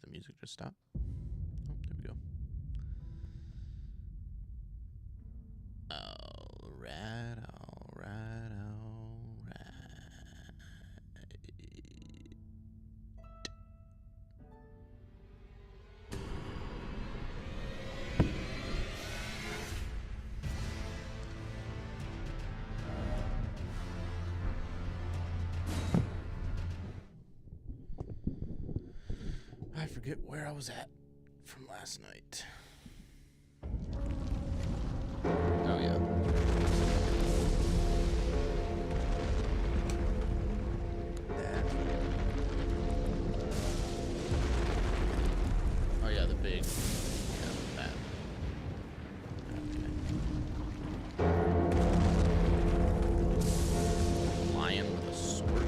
the music just stop? Oh, there we go. Alright. I forget where I was at from last night. Oh, yeah. Oh, yeah, the big... Yeah, that. Okay. Lion with a sword.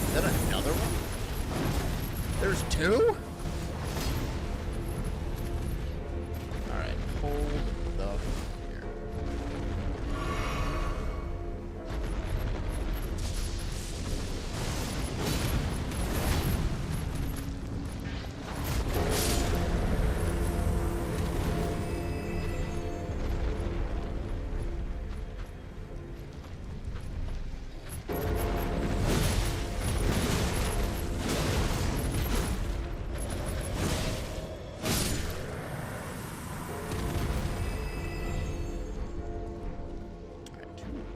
Is that another one? There's two? Alright, hold the here.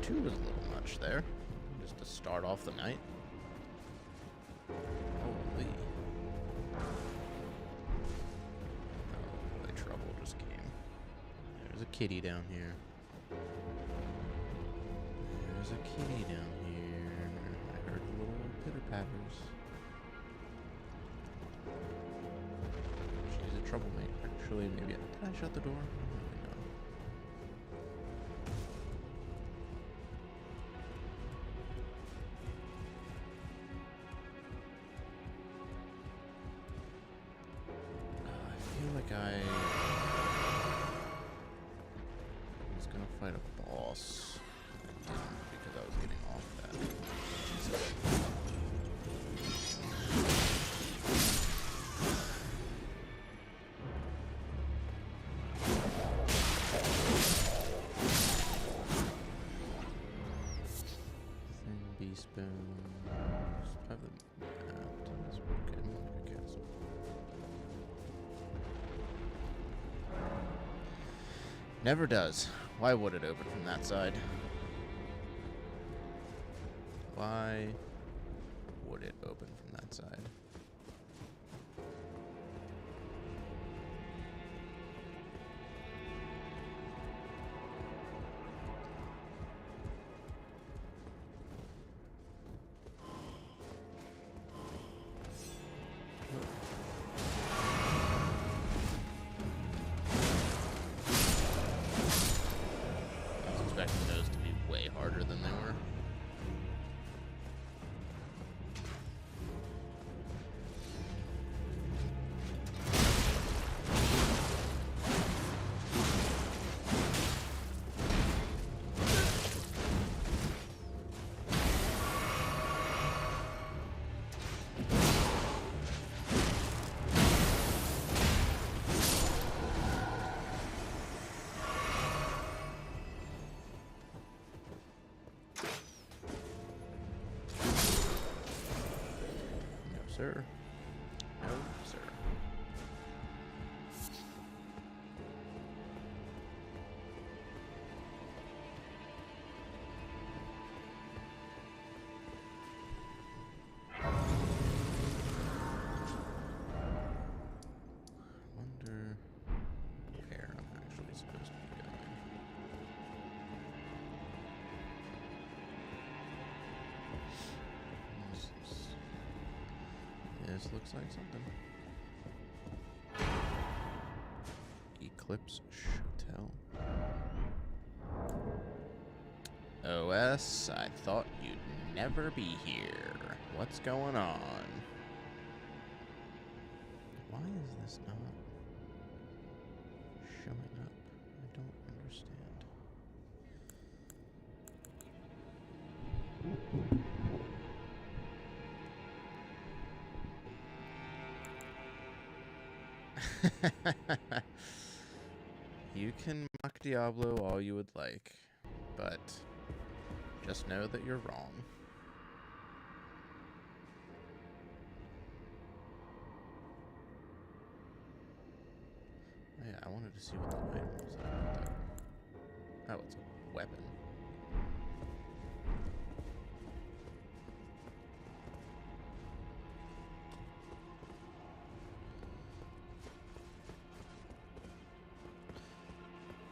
Two was a little much there. Just to start off the night. Holy. Oh, boy, trouble just came. There's a kitty down here. There's a kitty down here. I heard the little pitter-patters. She's a troublemaker. Actually, maybe... Did I shut the door? I don't really know. I feel like I was gonna fight a boss. I didn't because I was getting off that. Thin bee spoon. Just have them after this. Okay, I'm gonna cancel. Never does. Why would it open from that side? Why would it open from that side? I was expecting those to be way harder than they were. No, sir. No, sir. I wonder where I'm actually supposed to be going. This looks like something. Eclipse Hotel. OS, I thought you'd never be here. What's going on? Why is this not showing up? I don't understand. You can mock Diablo all you would like, but just know that you're wrong. Oh, yeah, I wanted to see what the item was that I picked up. Oh, it's a weapon.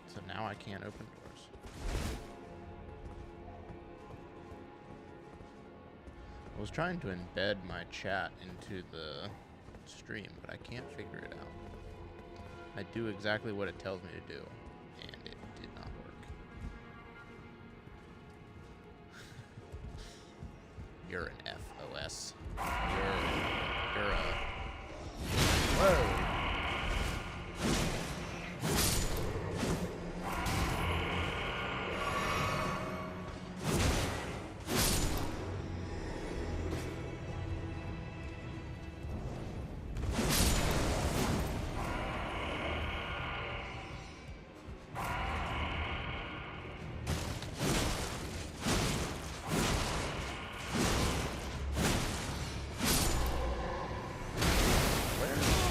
So now I can't open doors. I was trying to embed my chat into the stream, but I can't figure it out. I do exactly what it tells me to do, and it did not work. You're an FOS. You're a... Whoa!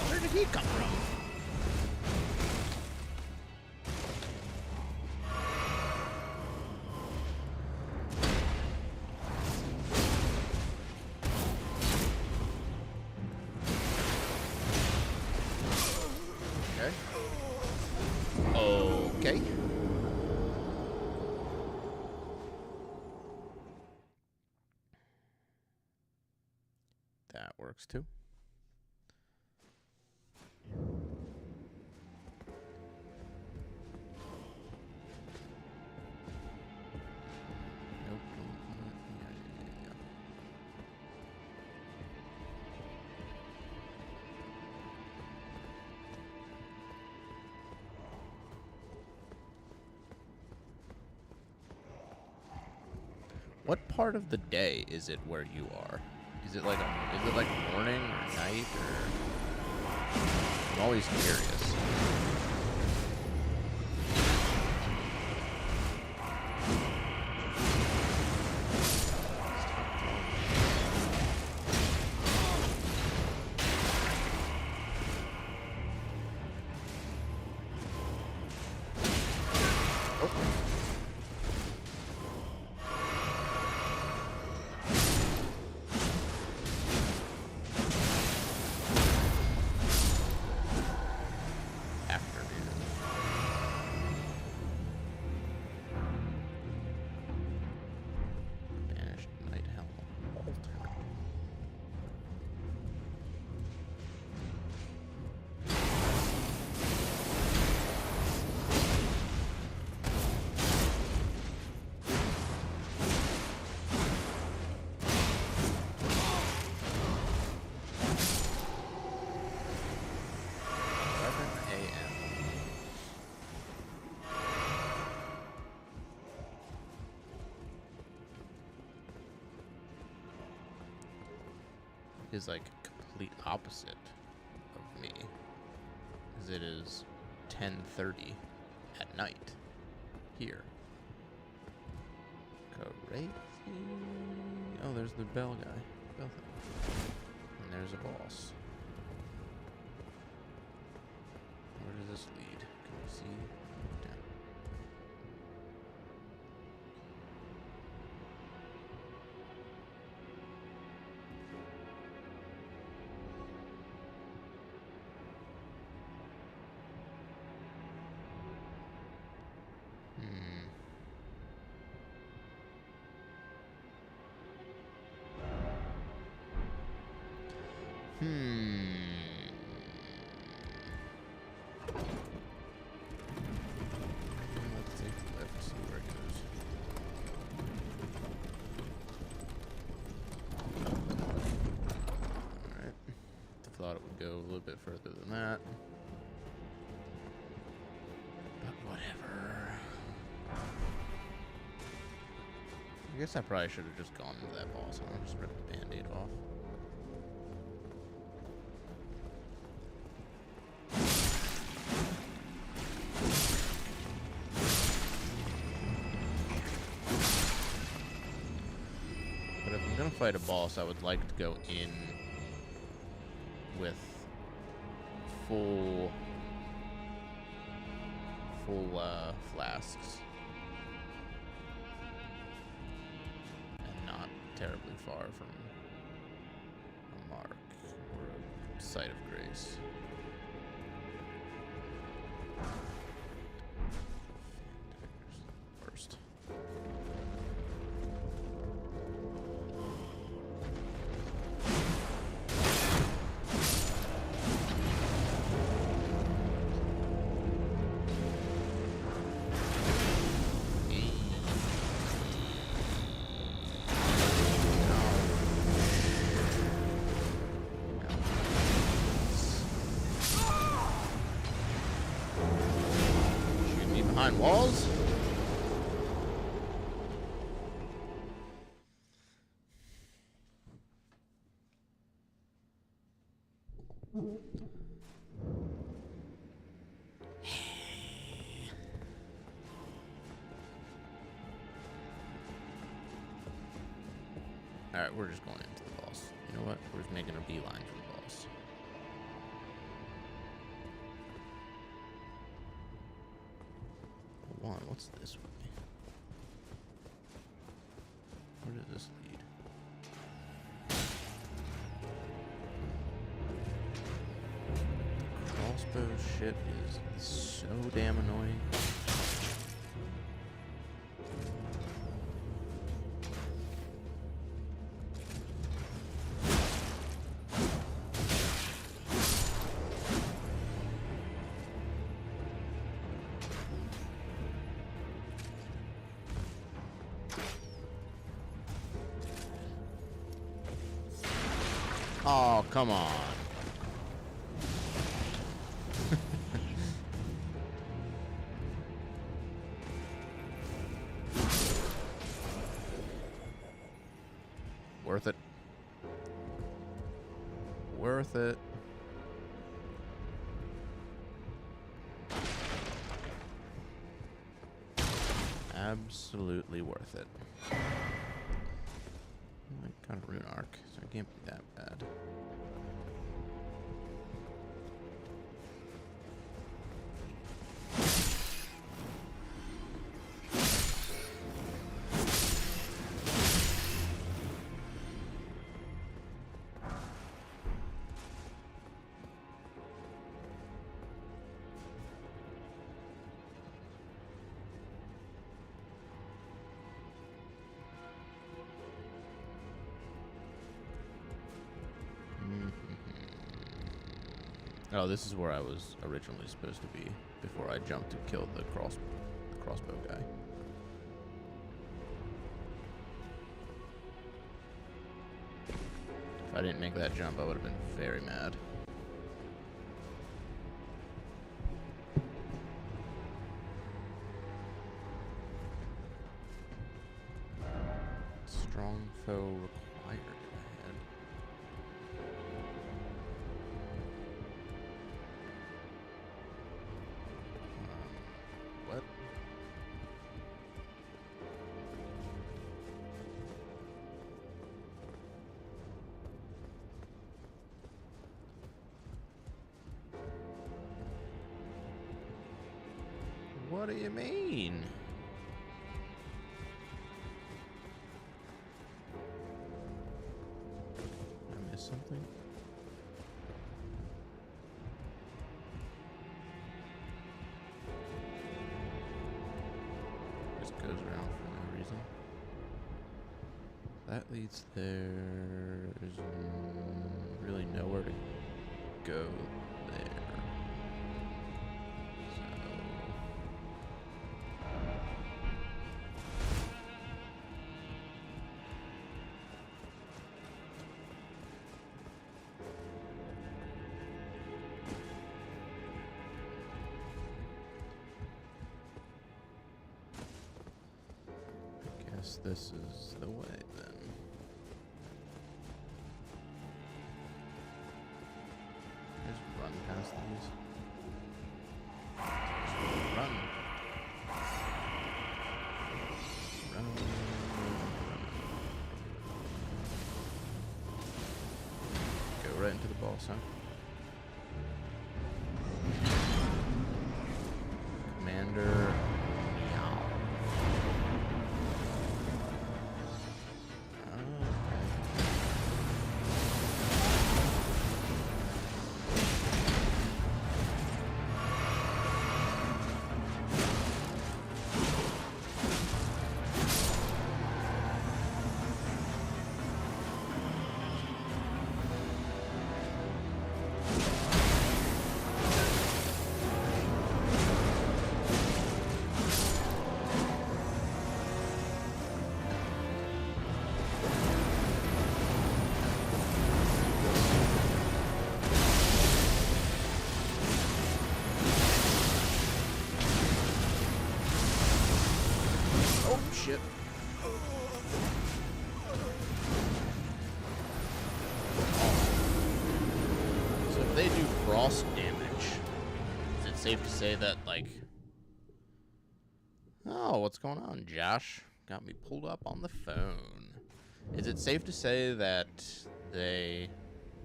Where did he come from? Okay. That works too. Nope. Yeah. What part of the day is it where you are? Is it like morning or night or? I'm always curious. Is like complete opposite of me, as it is 10:30 at night here. Crazy. Oh, there's the bell guy. Bell thing. And there's a boss. Where does this lead? Can we see? Down. Let's take the left, see where it goes. Alright. I thought it would go a little bit further than that. But whatever. I guess I probably should have just gone into that boss. I'll just rip the band-aid off. But if I'm gonna fight a boss, I would like to go in with full flasks. And not terribly far from a mark or a site of grace. First. Behind walls? Alright, we're just going into the boss. You know what? We're just making a beeline for the boss. One, what's this way? Where does this lead? The crossbow shit is so damn annoying. Oh, come on. Worth it. Worth it. Absolutely worth it. I got a rune arc, so it can't be that bad. Oh, this is where I was originally supposed to be before I jumped to kill the crossbow guy. If I didn't make that jump, I would have been very mad. Strong foe required. What? What do you mean? I missed something? Just goes around for no reason. That leads there. There's really nowhere to go there. So this is the way then. Just run past these. Just run. Run. Go right into the boss, huh? Commander. Shit. So if they do frost damage, is it safe to say that, like... Oh, what's going on, Josh? Got me pulled up on the phone. Is it safe to say that they...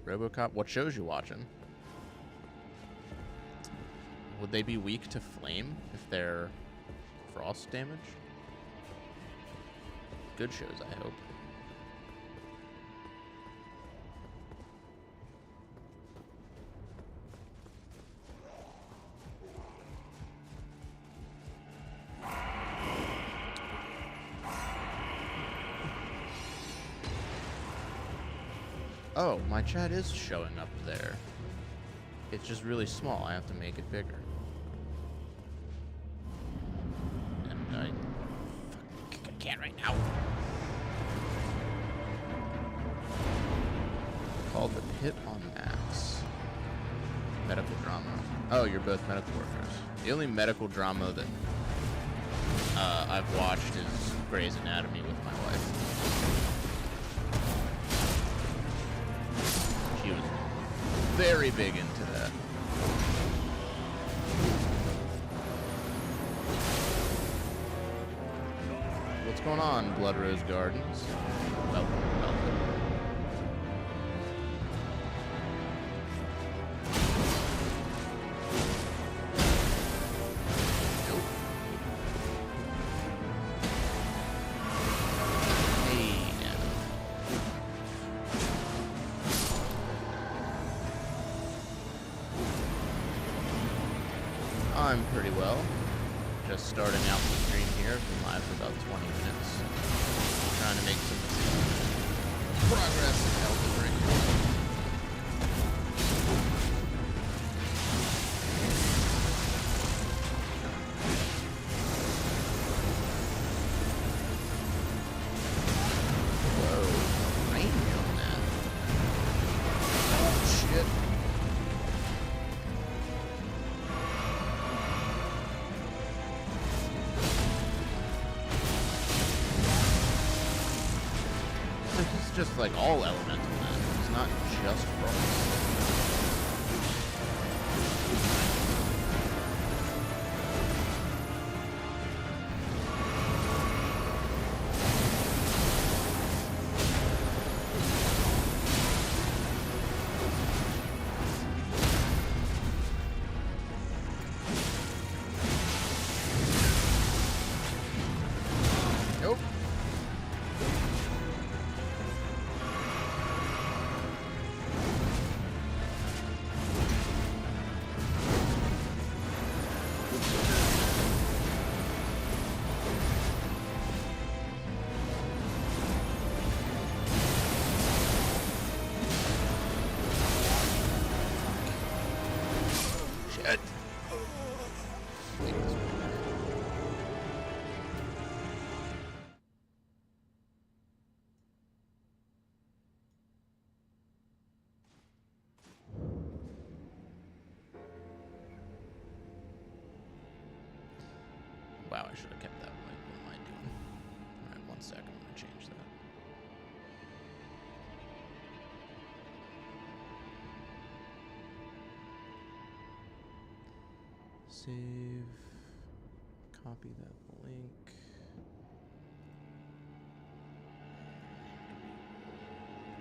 RoboCop, what shows you watching? Would they be weak to flame if they're frost damage? Good shows, I hope. Oh, my chat is showing up there. It's just really small. I have to make it bigger. And I can't right now. Called The Pit on Max. Medical drama. Oh, you're both medical workers. The only medical drama that I've watched is Grey's Anatomy with my wife. She was very big into that. What's going on, Blood Rose Gardens? Welcome, welcome. I'm pretty well. Just starting out the stream here. Been live for about 20 minutes. Trying to make some progress in Elden Ring. Whoa, range on that. Oh, shit. Just like all elemental man. It's not just frost. Nope. should have kept that. Like, what am I doing? All right, 1 second. I'm gonna change that. Save. Copy that link.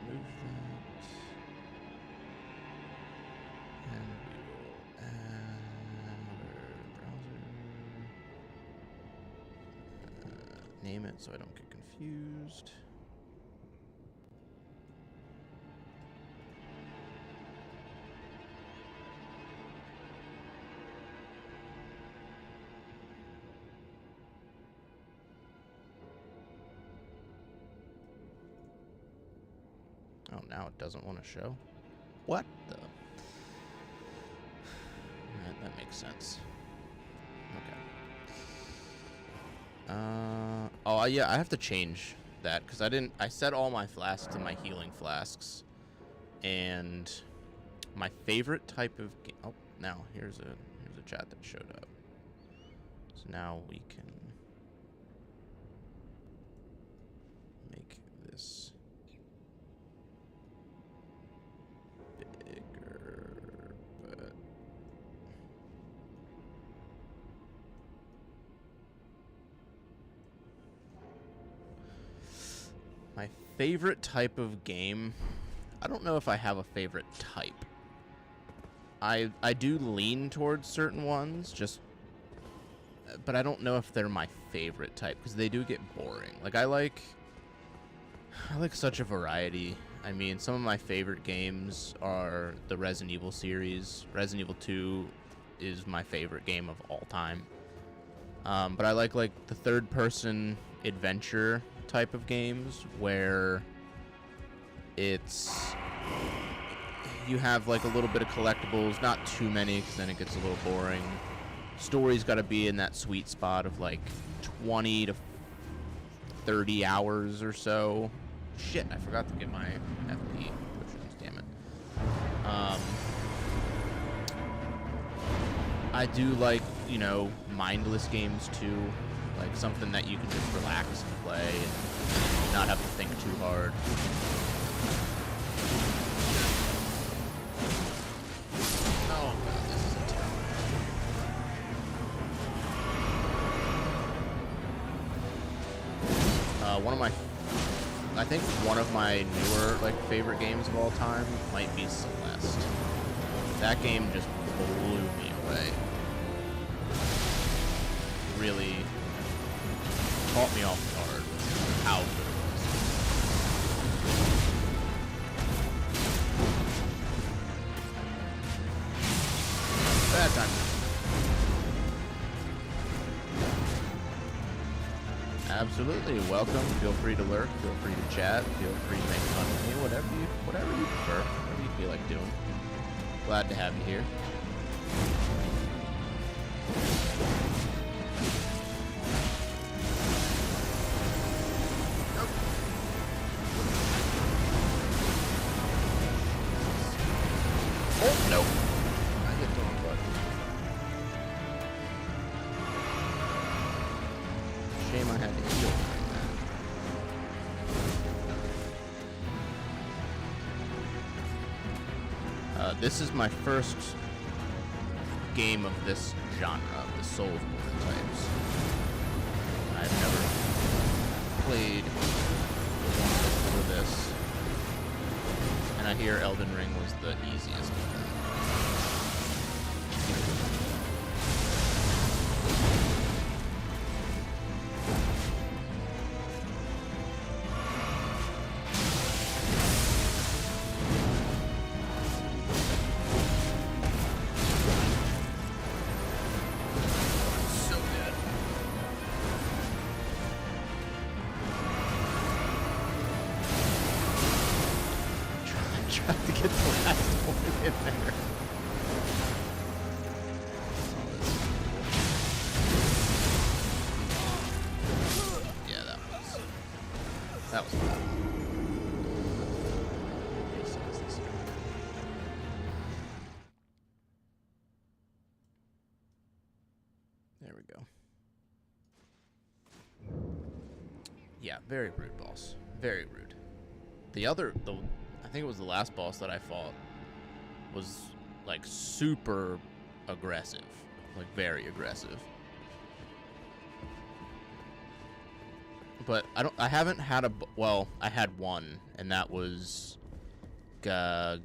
Move that. And we will add our browser. Name it so I don't get confused. Oh, now it doesn't want to show? What the? That makes sense. Okay. Oh, yeah, I have to change that because I set all my flasks to my healing flasks. And my favorite type of game. Oh, now here's a chat that showed up. So now we can make this bigger, but my favorite type of game, I don't know if I have a favorite type. I do lean towards certain ones, but I don't know if they're my favorite type because they do get boring. Like I like such a variety. I mean, some of my favorite games are the Resident Evil series. Resident Evil 2 is my favorite game of all time. But I like the third-person adventure type of games where you have like a little bit of collectibles, not too many because then it gets a little boring. Story's got to be in that sweet spot of like 20 to 30 hours or so. Shit, I forgot to get my FP potions, damn it. I do like, mindless games too. Like something that you can just relax and play and not have to think too hard. Oh god, this is a terrible. I think one of my newer favorite games of all time might be Celeste. That game just blew me away. Really caught me off guard with how good it was. Bad time. Absolutely. Welcome. Feel free to lurk. Feel free to chat. Feel free to make fun of me. Whatever you prefer. Whatever you feel like doing. Glad to have you here. Oh, no. I hit the wrong button. Shame I had to heal that. This is my first game of this genre, the Soulsborne types. I've never played for this. And I hear Elden Ring was the easiest of them. So good. Tried to get the last one in there. Yeah, that was bad. There we go. very rude boss. Very rude. I think it was the last boss that I fought was like super aggressive, like very aggressive. But I haven't had well, I had one, and that was the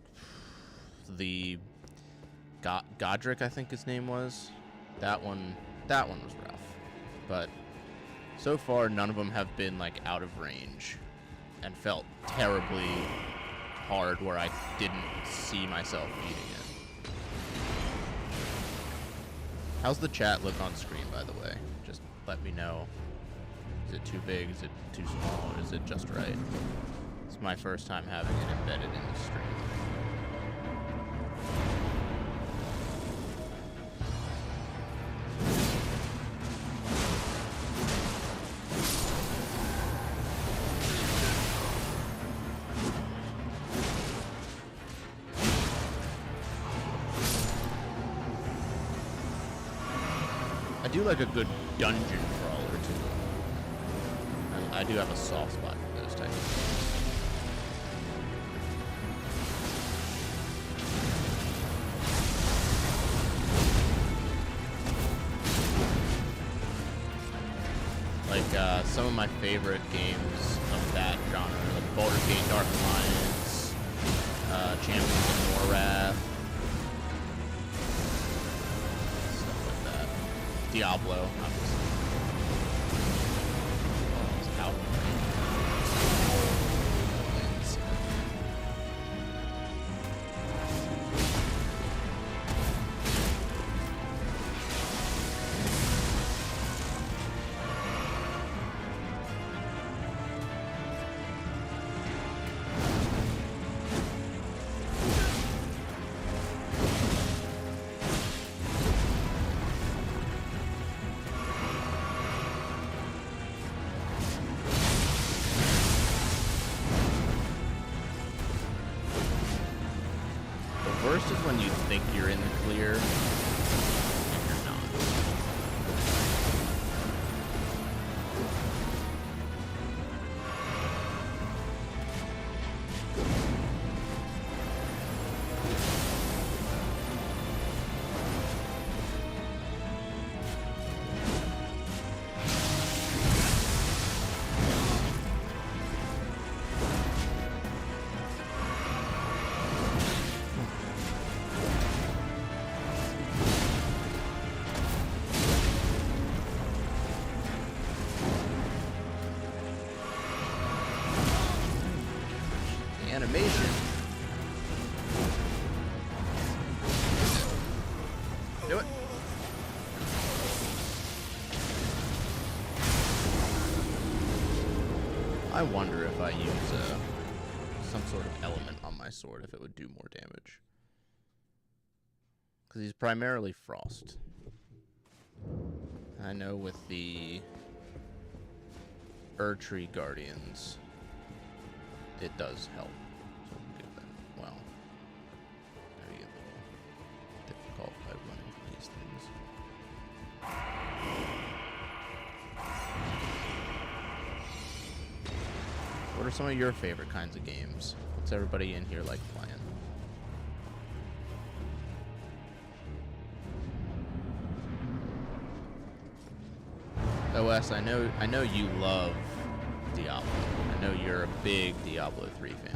Godric, I think his name was. That one was rough. But so far, none of them have been like out of range and felt terribly hard where I didn't see myself beating it. How's the chat look on screen, by the way? Just let me know. Is it too big? Is it too small? Or is it just right? It's my first time having it embedded in the stream. I do like a good dungeon crawler too. I do have a soft spot for those types of games. Like some of my favorite games of that genre, like Baldur's Gate Dark Alliance, Champions of Norwrath, Diablo, obviously. Oh, it's out. Worst is when you think you're in the clear and you're not. Animation. Do it. I wonder if I use some sort of element on my sword, if it would do more damage. Because he's primarily frost. I know with the Erdtree Guardians, it does help. So we'll give that, well, maybe a little difficult by running from these things. What are some of your favorite kinds of games? What's everybody in here like playing? OS, I know you love Diablo. I know you're a big Diablo 3 fan.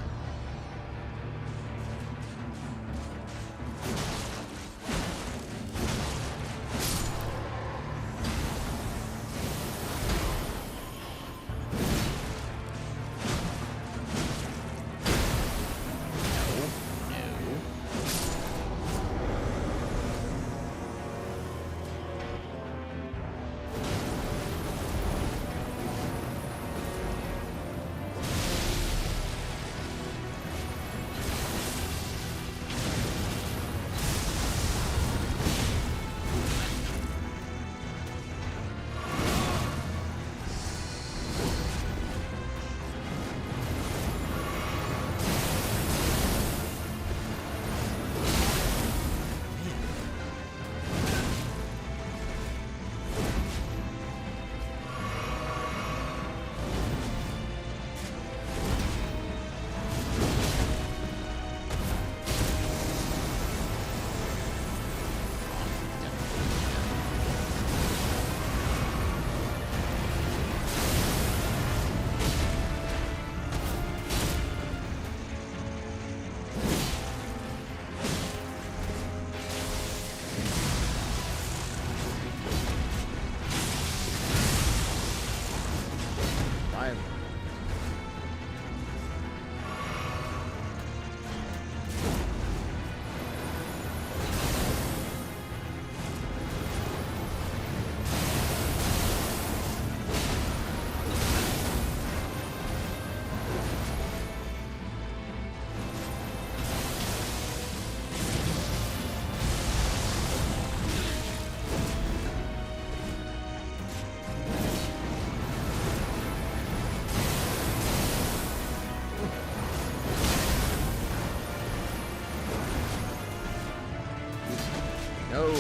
No, no, no.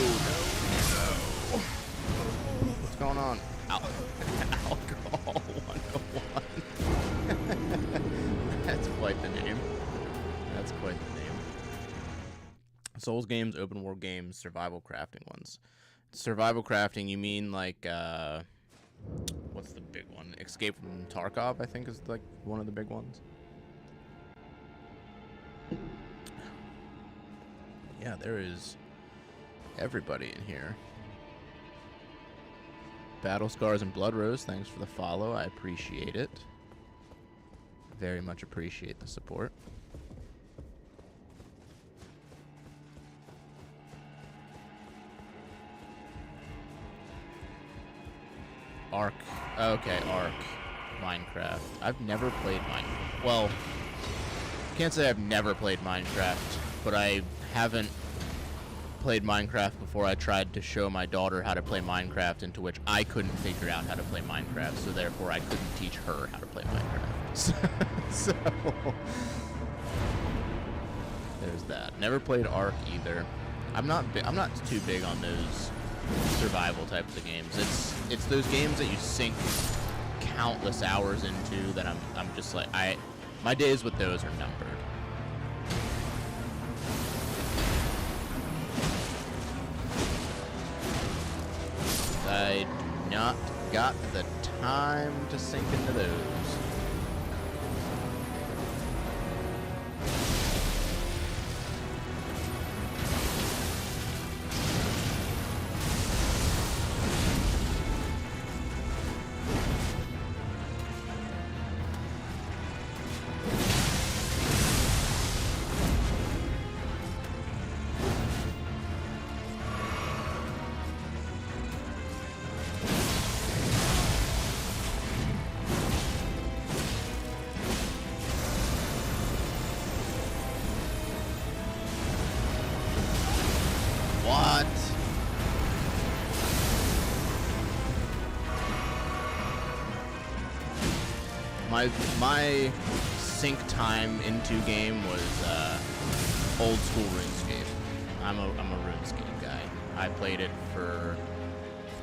What's going on? Alcohol 101. That's quite the name. That's quite the name. Souls games, open world games, survival crafting ones. Survival crafting, you mean like, what's the big one? Escape from Tarkov, I think, is like one of the big ones. Yeah, there is everybody in here. Battle Scars and Blood Rose, thanks for the follow. I appreciate it. Very much appreciate the support. Ark. Okay, Ark. Minecraft. I've never played Minecraft. Well, can't say I've never played Minecraft, but I haven't played Minecraft before I tried to show my daughter how to play Minecraft, into which I couldn't figure out how to play Minecraft, so therefore I couldn't teach her how to play Minecraft. So there's that. Never played Ark either. I'm not too big on those survival types of games. It's those games that you sink countless hours into that I'm just like, my days with those are numbered. I do not got the time to sink into those. My sync time into game was old school RuneScape. I'm a RuneScape guy. I played it for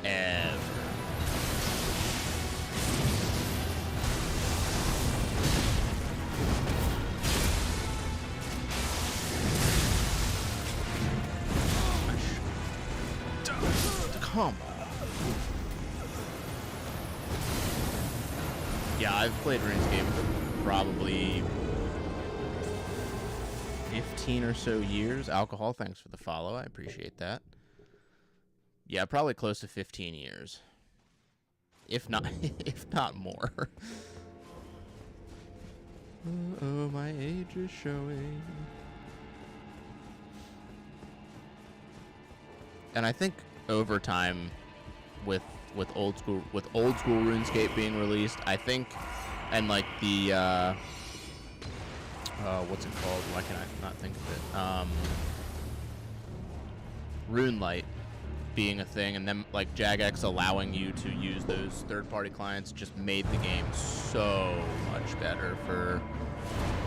ever. Come on. Yeah, I've played RuneScape for probably 15 or so years. Alcohol, thanks for the follow. I appreciate that. Yeah, probably close to 15 years. If not more. Oh, my age is showing. And I think over time with old school RuneScape being released, I think, and like the what's it called? Why can I not think of it? RuneLite being a thing, and then like Jagex allowing you to use those third-party clients just made the game so much better for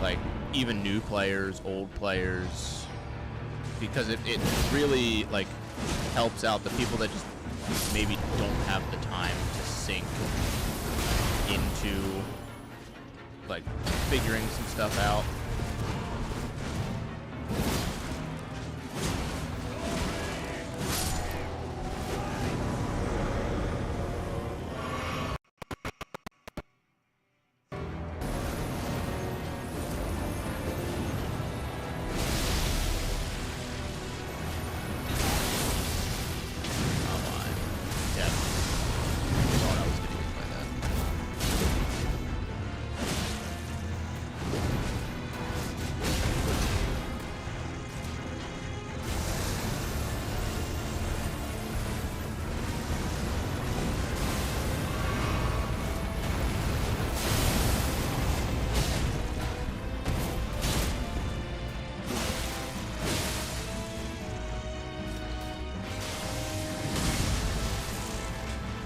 like even new players, old players, because it really like helps out the people that just maybe don't have the time to sink into like figuring some stuff out.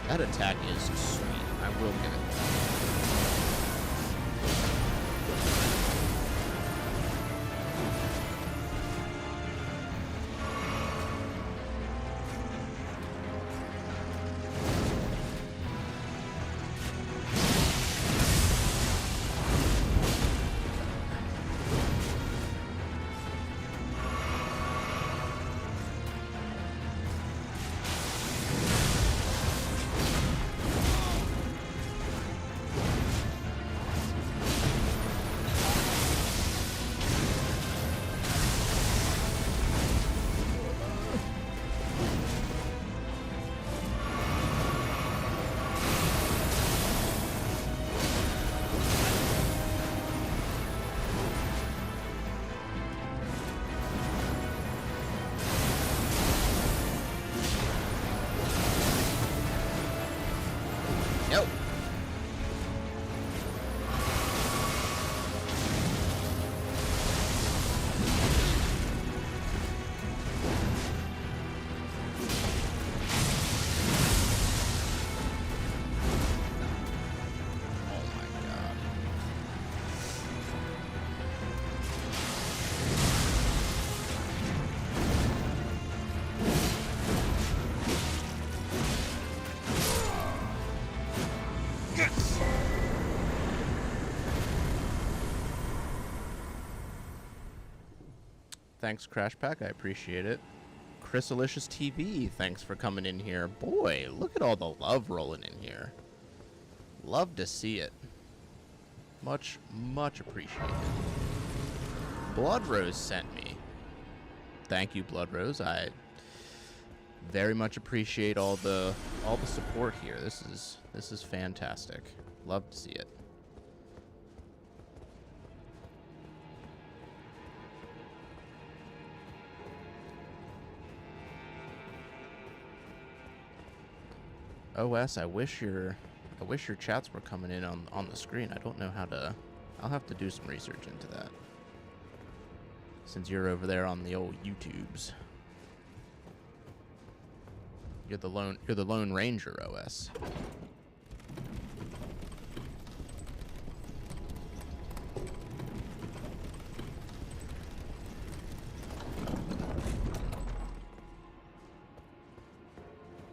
That attack is sweet. I will give it that. Thanks, Crash Pack. I appreciate it. Chrysalicious TV, thanks for coming in here. Boy, look at all the love rolling in here. Love to see it. Much, much appreciated. Blood Rose sent me. Thank you, Blood Rose. I very much appreciate all the support here. This is fantastic. Love to see it. OS, I wish your chats were coming in on the screen. I don't know how to. I'll have to do some research into that. Since you're over there on the old YouTubes. You're the Lone Ranger, OS.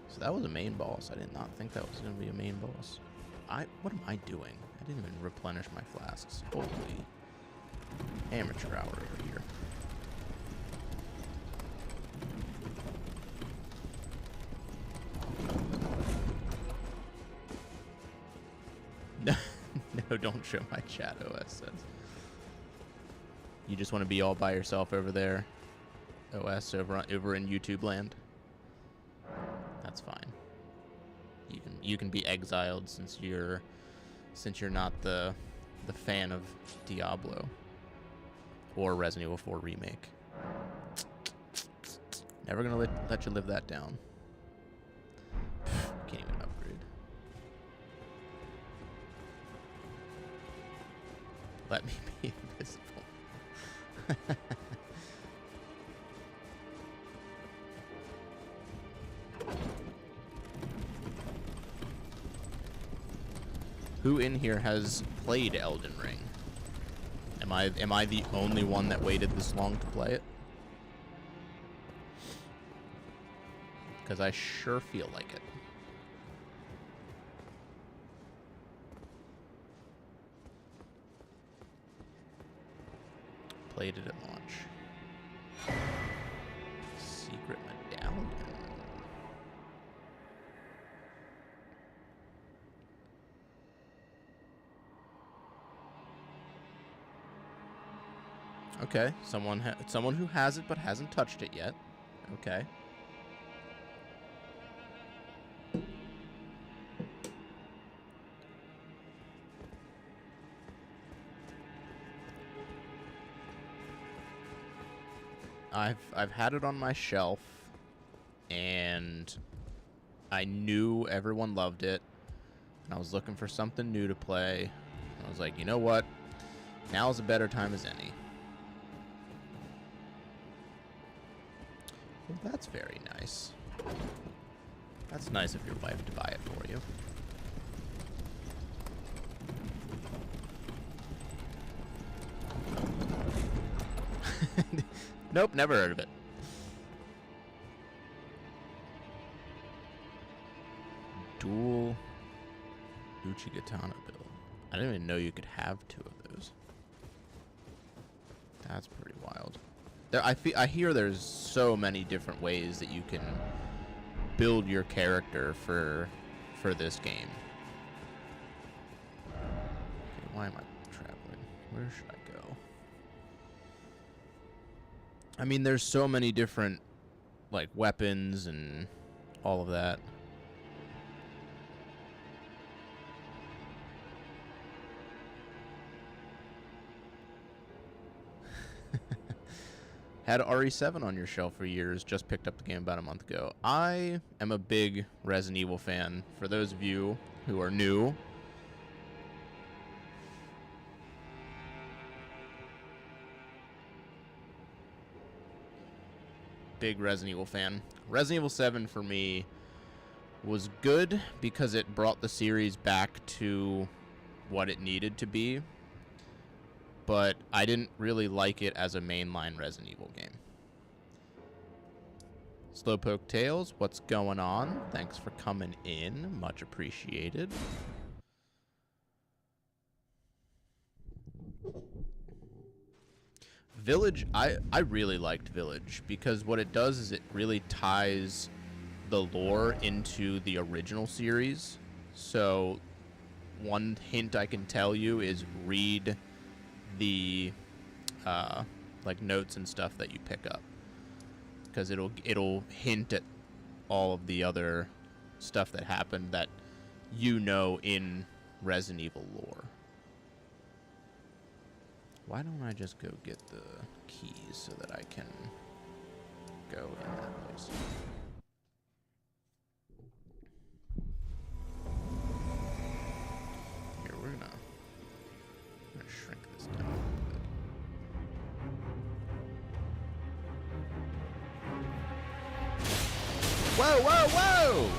So that was a main boss. I did not think that was going to be a main boss. What am I doing? I didn't even replenish my flasks. Holy amateur hour over here. No, don't show my chat, OS says. You just want to be all by yourself over there, OS, over in YouTube land? That's fine. You can be exiled since you're not the fan of Diablo or Resident Evil 4 Remake. Never gonna let you live that down. Can't even upgrade. Let me be invisible. Who in here has played Elden Ring? Am I the only one that waited this long to play it? Because I sure feel like it. Played it at launch. Secret medallion. Okay, someone who has it but hasn't touched it yet. Okay. I've had it on my shelf, and I knew everyone loved it, and I was looking for something new to play. I was like, you know what? Now's a better time as any. Well, that's very nice. That's nice of your wife to buy it for you. Nope, never heard of it. Dual Uchigatana build. I didn't even know you could have two of those. That's pretty wild. I hear there's so many different ways that you can build your character for this game. Okay, why am I traveling? Where should I go? I mean, there's so many different, like, weapons and all of that. Had RE7 on your shelf for years, just picked up the game about a month ago. I am a big Resident Evil fan. For those of you who are new, big Resident Evil fan. Resident Evil 7 for me was good because it brought the series back to what it needed to be. But I didn't really like it as a mainline Resident Evil game. Slowpoke Tales, what's going on? Thanks for coming in. Much appreciated. Village, I really liked Village because what it does is it really ties the lore into the original series. So one hint I can tell you is read the like notes and stuff that you pick up, because it'll hint at all of the other stuff that happened that you know in Resident Evil lore. Why don't I just go get the keys so that I can go in that place? Here, we're gonna shrink this down a little bit. Whoa, whoa, whoa!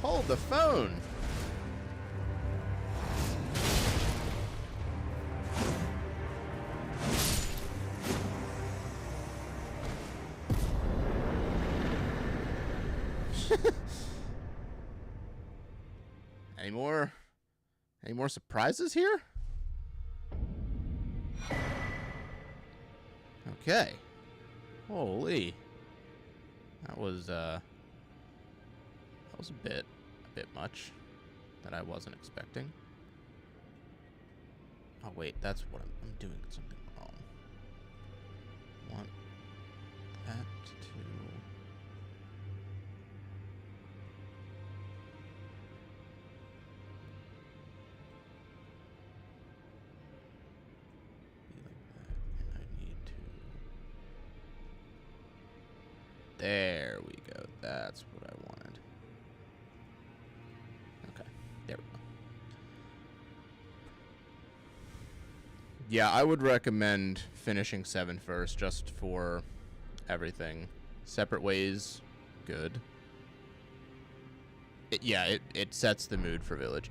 Hold the phone! Any more surprises here? Okay. Holy. That was a bit much that I wasn't expecting. Oh wait, that's what I'm doing something wrong. Want that to There we go. That's what I wanted. Okay. There we go. Yeah, I would recommend finishing 7 first, just for everything. Separate Ways, good. It sets the mood for Village.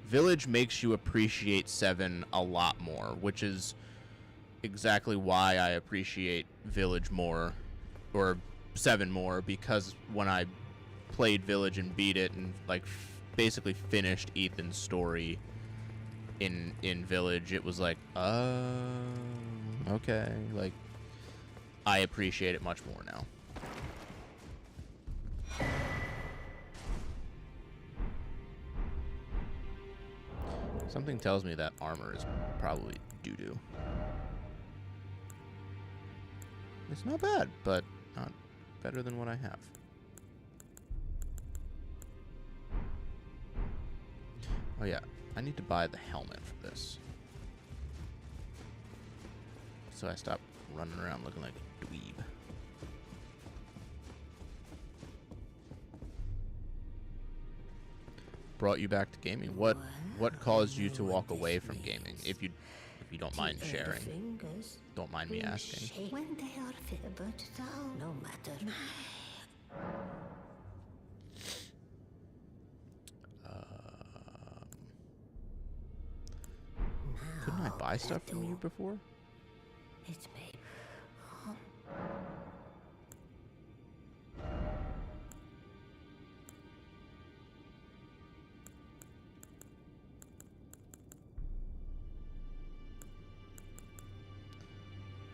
Village makes you appreciate 7 a lot more, which is exactly why I appreciate Village more, or 7 more, because when I played Village and beat it and like basically finished Ethan's story in Village, it was like, okay, like I appreciate it much more now. Something tells me that armor is probably doo-doo. It's not bad, but not better than what I have. Oh yeah, I need to buy the helmet for this, so I stop running around looking like a dweeb. Brought you back to gaming. What caused you to walk away from gaming? If you don't mind sharing. Don't mind me asking. When they are but no matter. Couldn't I buy stuff from you before? It's me.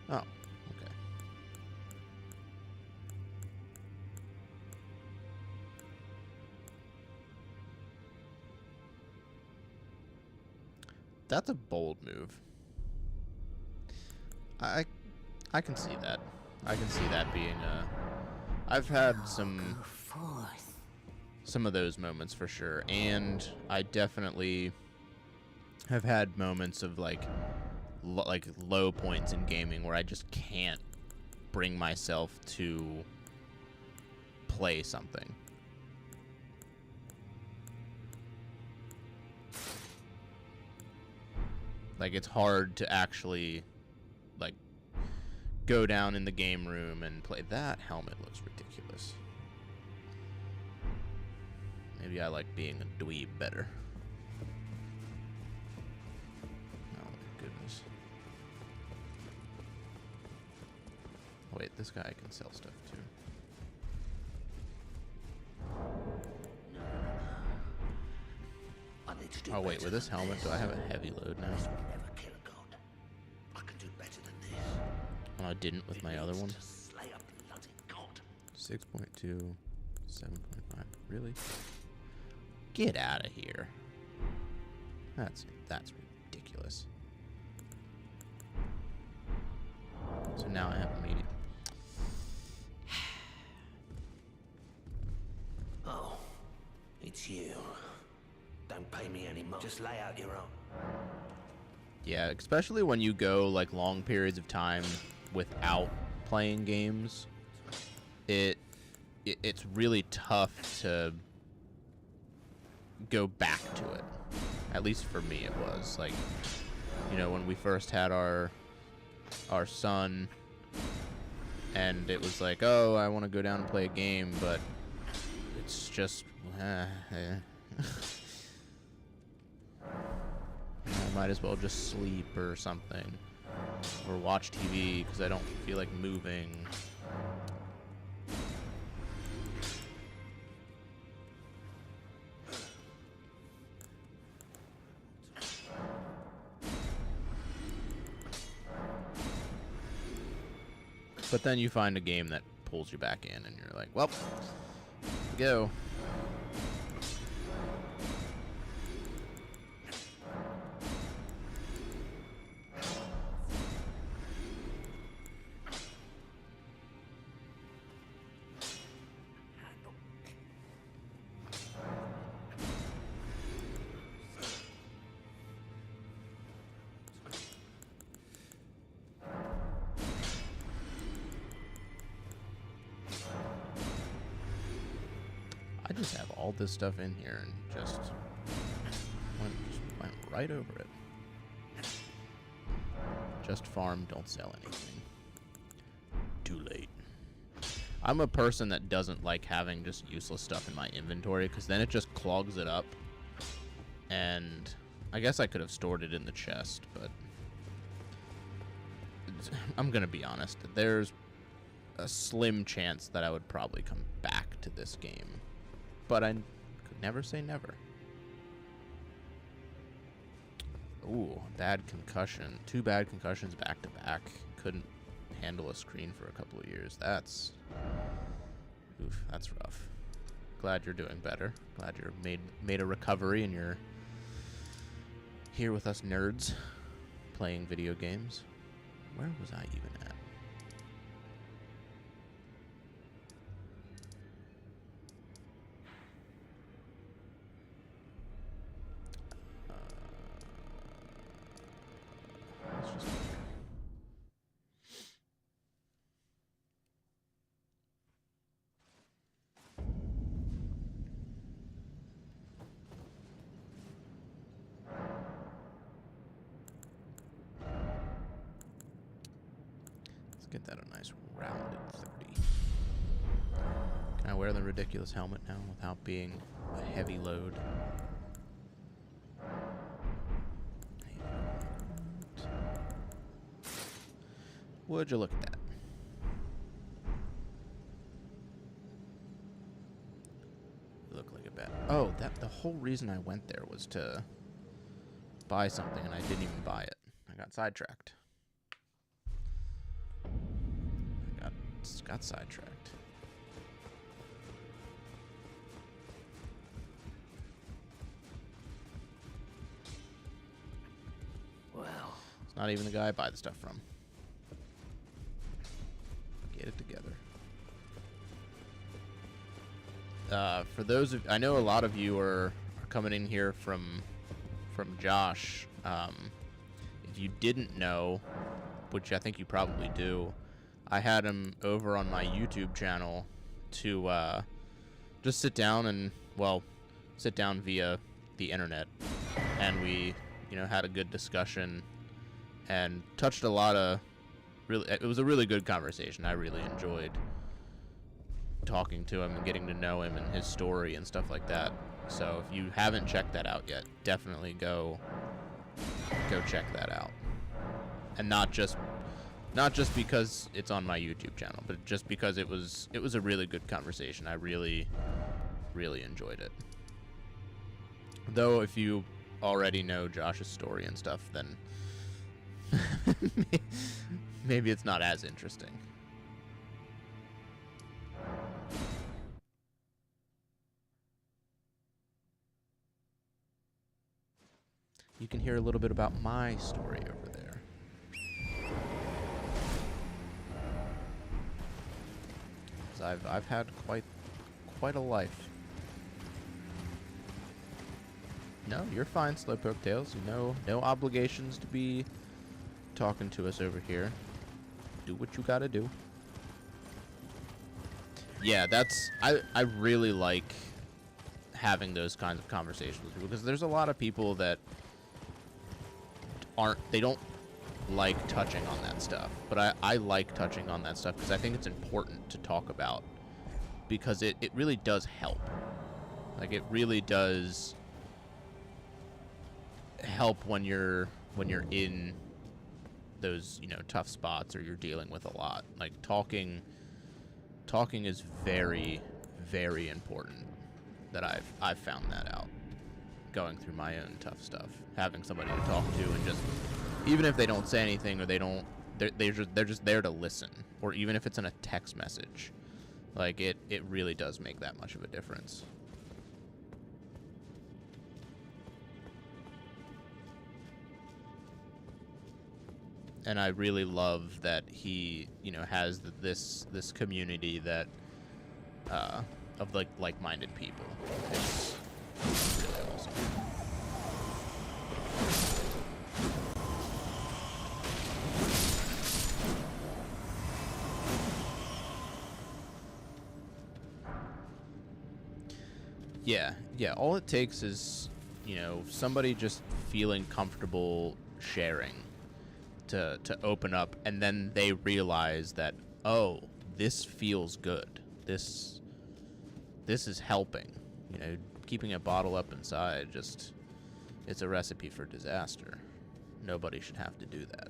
Oh, okay. That's a bold move. I can see that. I can see that being a... I've had some of those moments for sure, and I definitely have had moments of like low points in gaming where I just can't bring myself to play something. Like, it's hard to actually like go down in the game room and play. That helmet looks ridiculous. Maybe I like being a dweeb better. Oh my goodness. Wait, this guy can sell stuff too. I need to do Oh wait, better with this than helmet, do I have a heavy load now? This will never kill a god. I can do better than I didn't with my other one. 6.2, 7.5. Really? Get out of here. That's ridiculous. So now I have a medium. Oh, it's you. Don't pay me anymore. Just lay out your own. Yeah, especially when you go like long periods of time without playing games, it's really tough to go back to it. At least for me, it was like, you know, when we first had our son, and it was like, oh, I want to go down and play a game, but it's just, I might as well just sleep or something, or watch TV because I don't feel like moving. But then you find a game that pulls you back in, and you're like, well, go. I just have all this stuff in here and just went right over it. Just farm, don't sell anything. Too late. I'm a person that doesn't like having just useless stuff in my inventory because then it just clogs it up. And I guess I could have stored it in the chest, but I'm going to be honest. There's a slim chance that I would probably come back to this game. But I could never say never. Ooh, bad concussion. 2 bad concussions back to back. Couldn't handle a screen for a couple of years. That's rough. Glad you're doing better. Glad you're made a recovery and you're here with us nerds playing video games. Where was I even at? Let's just go here. Let's get that a nice rounded 30. Can I wear the ridiculous helmet now without being a heavy load? Would you look at that? You look like a bad. Oh, the whole reason I went there was to buy something, and I didn't even buy it. I got sidetracked. I got sidetracked. Well, It's not even the guy I buy the stuff from. Get it together. For those of, I know a lot of you are coming in here from Josh. If you didn't know, which I think you probably do, I had him over on my YouTube channel to just sit down via the internet, and we, had a good discussion and touched a lot of it was a really good conversation. I really enjoyed talking to him and getting to know him and his story and stuff like that. So if you haven't checked that out yet, definitely go check that out. And not just because it's on my YouTube channel, but just because it was a really good conversation. I really, really enjoyed it. Though if you already know Josh's story and stuff, then maybe it's not as interesting. You can hear a little bit about my story over there. 'Cause I've had quite a life. No, you're fine, Slowpoke Tales. No obligations to be talking to us over here. Do what you gotta do. Yeah, I really like having those kinds of conversations with people, because there's a lot of people that they don't like touching on that stuff, but I like touching on that stuff because I think it's important to talk about, because it really does help. Like, it really does help when you're in those, you know, tough spots, or you're dealing with a lot. Like, talking is very, very important. That I've found that out going through my own tough stuff. Having somebody to talk to, and just, even if they don't say anything, or they're just there to listen, or even if it's in a text message, like, it really does make that much of a difference. And I really love that he, you know, has this community that of like-minded people. It's really awesome. Yeah, all it takes is, you know, somebody just feeling comfortable sharing to open up, and then they realize that, oh, this feels good. This is helping. You know, keeping a bottle up inside, just, it's a recipe for disaster. Nobody should have to do that.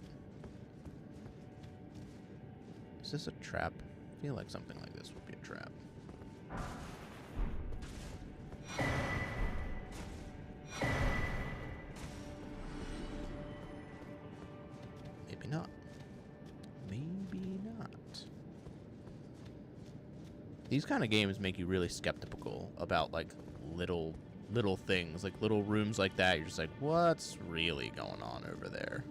Is this a trap? I feel like something like this would be a trap. Maybe not. Maybe not. These kind of games make you really skeptical about, like, little things, like little rooms like that. You're just like, what's really going on over there?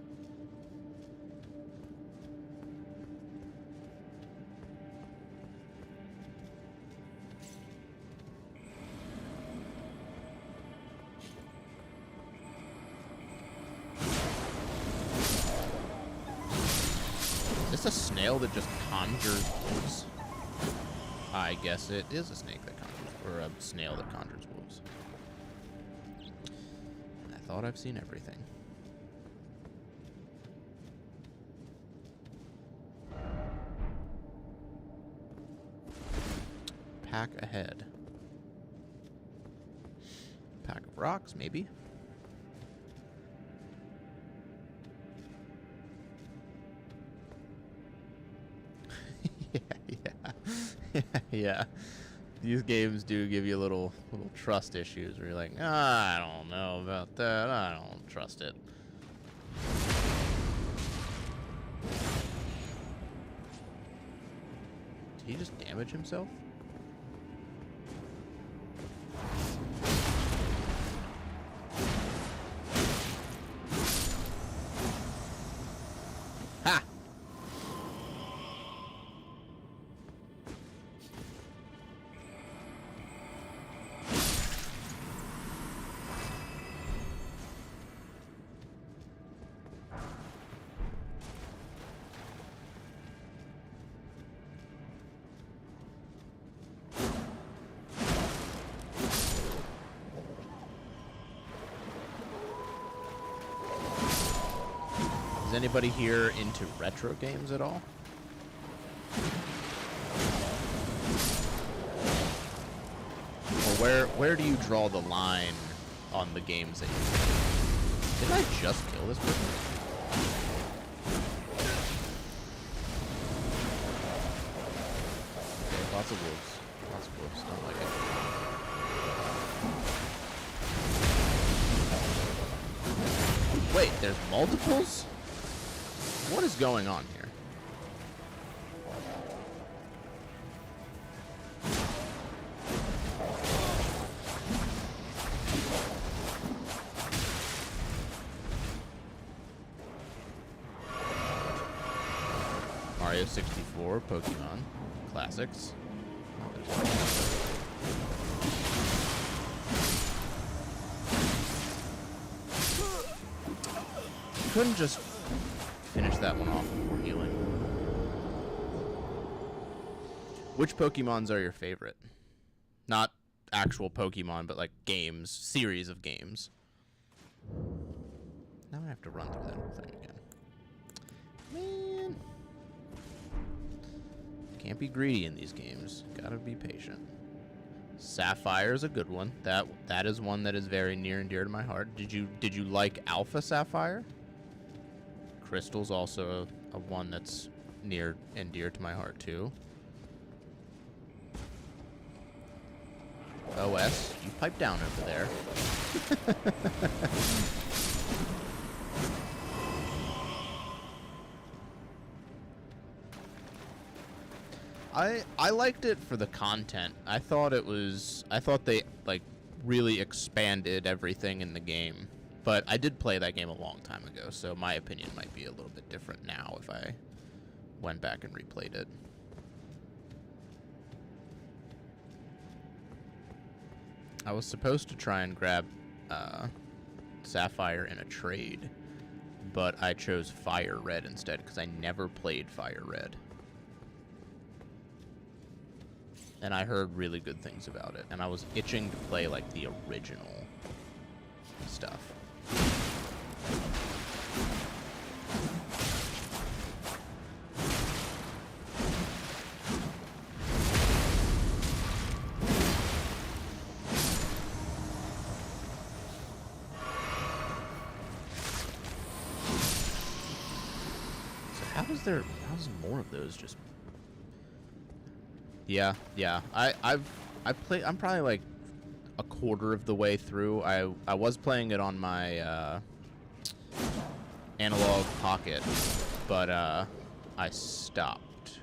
Is this a snail that just conjures wolves? I guess it is a snake that conjures, or a snail that conjures wolves. I thought I've seen everything. Pack ahead. Pack of rocks, maybe. Yeah. These games do give you little trust issues where you're like, I don't know about that. I don't trust it. Did he just damage himself? Ha! Is anybody here into retro games at all? Or where do you draw the line on the games that you... Did I just kill this person? Okay, lots of wolves. Lots of wolves. Don't like it. Wait, there's multiples? What is going on here? Mario 64, Pokemon, classics. Couldn't just finish that one off before healing. Which Pokemons are your favorite? Not actual Pokemon, but like games, series of games. Now I have to run through that whole thing again. Man. Can't be greedy in these games. Gotta be patient. Sapphire's a good one. That is one that is very near and dear to my heart. Did you like Alpha Sapphire? Crystal's also a one that's near and dear to my heart too. OS, you pipe down over there. I liked it for the content. I thought they like really expanded everything in the game. But I did play that game a long time ago, so my opinion might be a little bit different now if I went back and replayed it. I was supposed to try and grab Sapphire in a trade, but I chose Fire Red instead because I never played Fire Red. And I heard really good things about it, and I was itching to play like the original stuff. So how's more of those just? Yeah. I'm probably like a quarter of the way through. I was playing it on my analog pocket, but I stopped.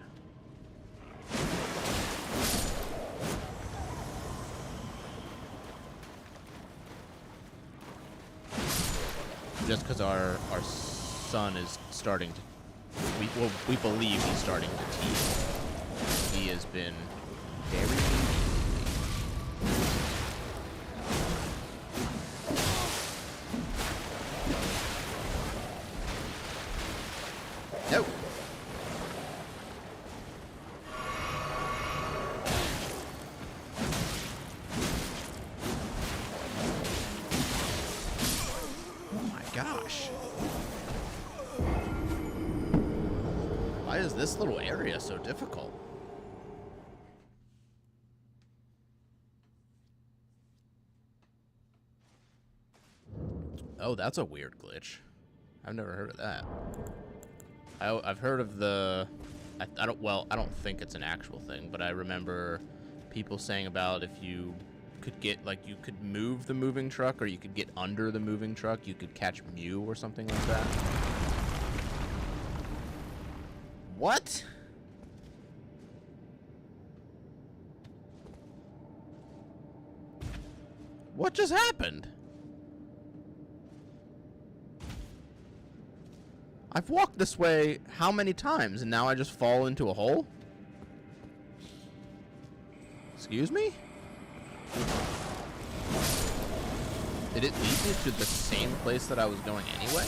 Just because our son is starting to, we believe he's starting to teach. He has been very needy. No. Oh my gosh. Why is this little area so difficult? Oh, that's a weird glitch. I've never heard of that. I've heard of the... I don't think it's an actual thing, but I remember people saying about if you could get, like, you could move the moving truck, or you could get under the moving truck, you could catch Mew or something like that. What? What just happened? I've walked this way how many times, and now I just fall into a hole? Excuse me? Did it lead me to the same place that I was going anyway?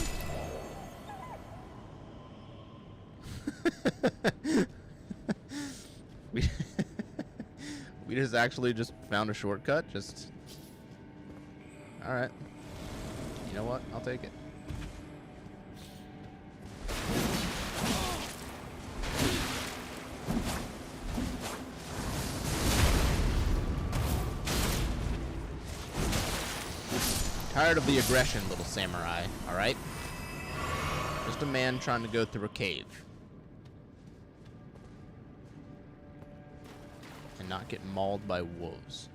We just actually just found a shortcut, just... Alright. You know what? I'll take it. Tired of the aggression, little samurai, alright? Just a man trying to go through a cave. And not get mauled by wolves.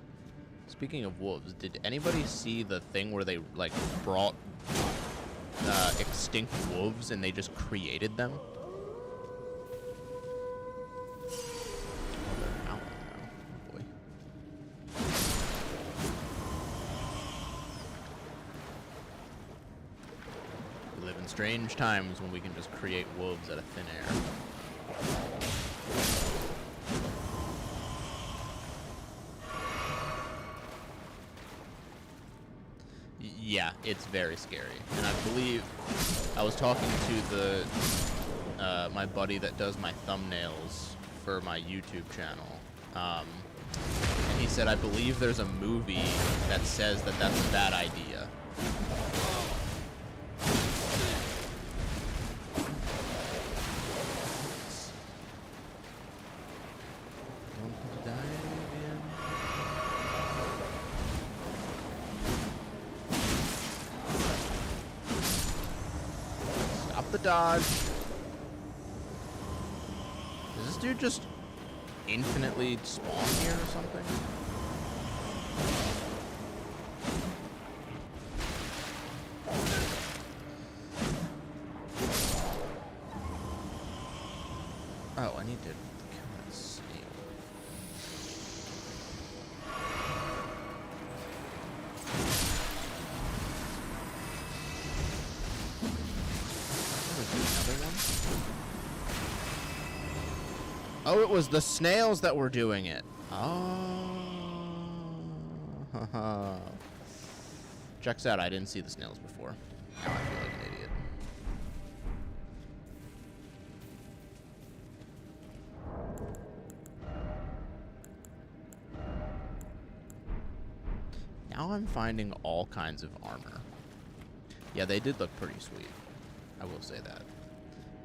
Speaking of wolves, did anybody see the thing where they, like, brought extinct wolves and they just created them? Strange times when we can just create wolves out of thin air. Yeah, it's very scary. And I believe I was talking to the my buddy that does my thumbnails for my YouTube channel. And he said, I believe there's a movie that says that that's a bad idea. Stop the dodge. Does this dude just infinitely spawn here or something? Oh, I need to kill that snail. Another one? Oh, it was the snails that were doing it. Oh. Checks out, I didn't see the snails before. Now I feel like an idiot. Now I'm finding all kinds of armor. Yeah, they did look pretty sweet. I will say that.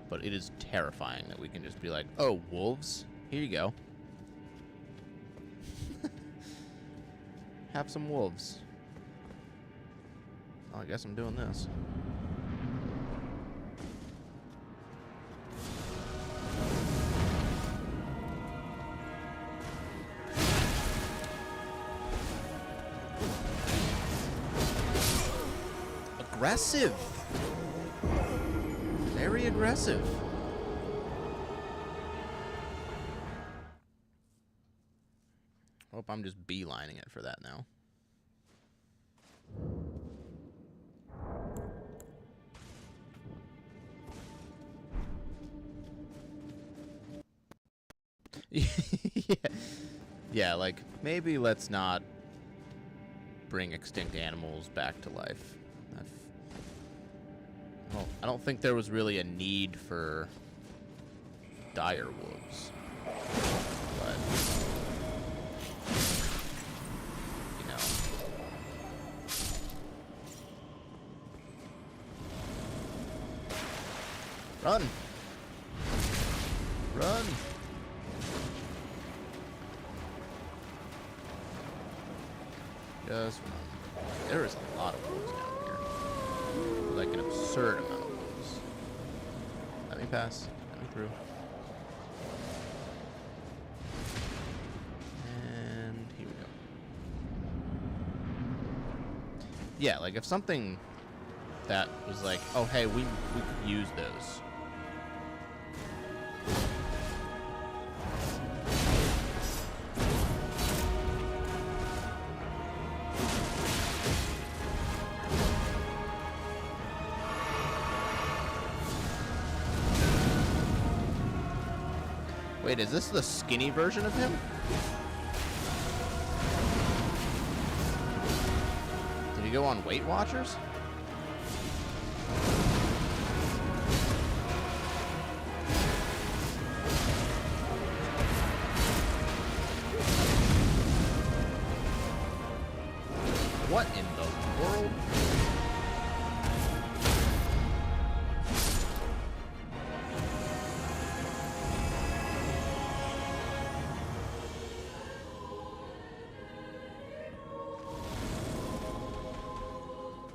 But it is terrifying that we can just be like, oh, wolves? Here you go. Have some wolves. Oh, I guess I'm doing this. Aggressive. Very aggressive. Hope I'm just beelining it for that now. Yeah, like, maybe let's not bring extinct animals back to life. I don't think there was really a need for dire wolves. But, you know. Run! Run! Just run. There is a lot of wolves down here. Like an absurd amount of wolves. Let me pass. Let me through. And here we go. Yeah, like if something that was like, oh hey, we could use those. Wait, is this the skinny version of him? Did he go on Weight Watchers? What in the world?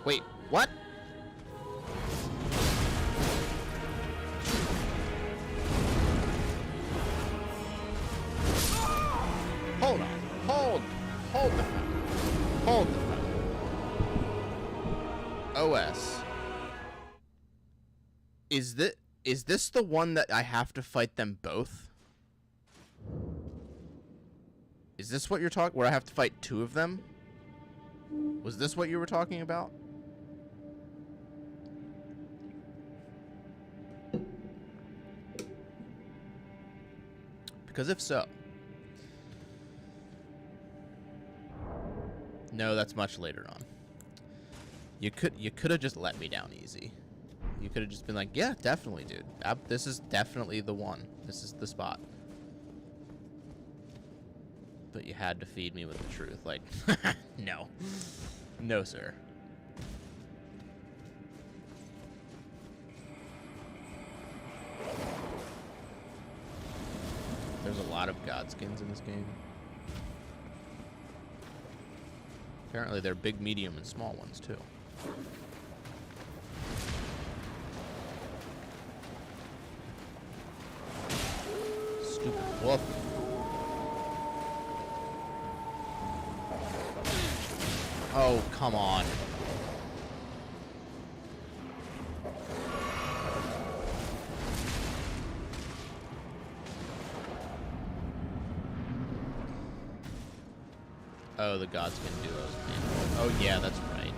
Wait, what? Hold on. Hold the phone. Hold the phone. OS. Is this the one that I have to fight them both? Is this what you're talking, where I have to fight two of them? Was this what you were talking about? Because if so... No, that's much later on. You could have just let me down easy. You could have just been like, yeah, definitely, dude. This is definitely the one. This is the spot. But you had to feed me with the truth. Like, no. No, sir. There's a lot of godskins in this game. Apparently they're big, medium, and small ones, too. Stupid wolf. Oh, come on. Oh, the godskin duos. Oh, yeah, that's right.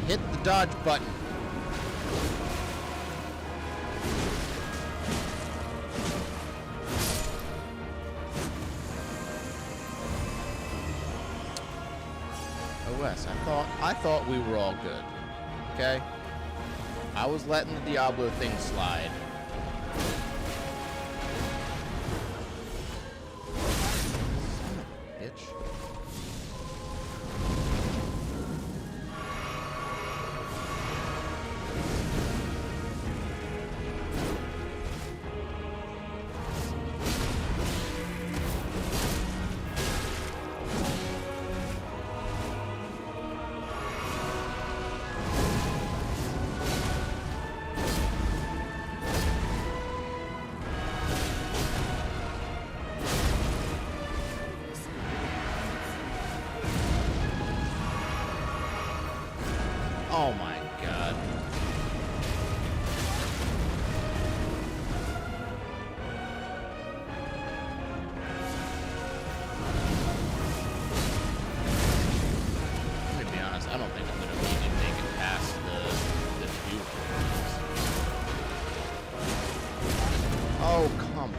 Hit the dodge button. OS, I thought we were all good. Okay? I was letting the Diablo thing slide. Son of a bitch. Oh my god. Let me be honest, I don't think I'm gonna even make it past the view. Oh, come on.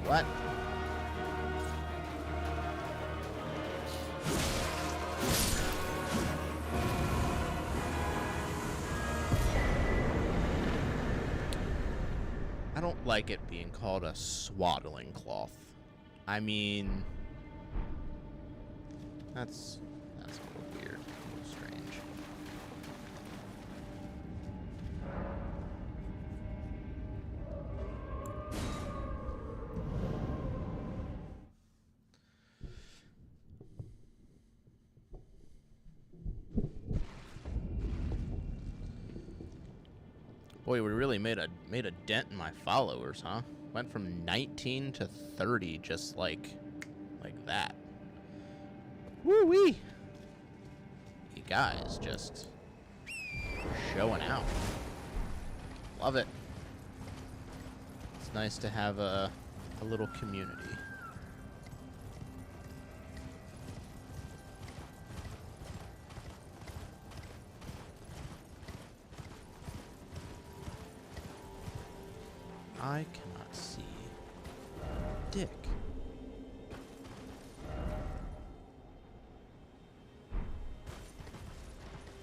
What? I don't like it being called a swaddling cloth. I mean, that's a little weird, a little strange. Boy, we really made a dent in my followers, huh? Went from 19 to 30 just like that. Woo-wee! You guys just showing out. Love it. It's nice to have a little community. I cannot see dick.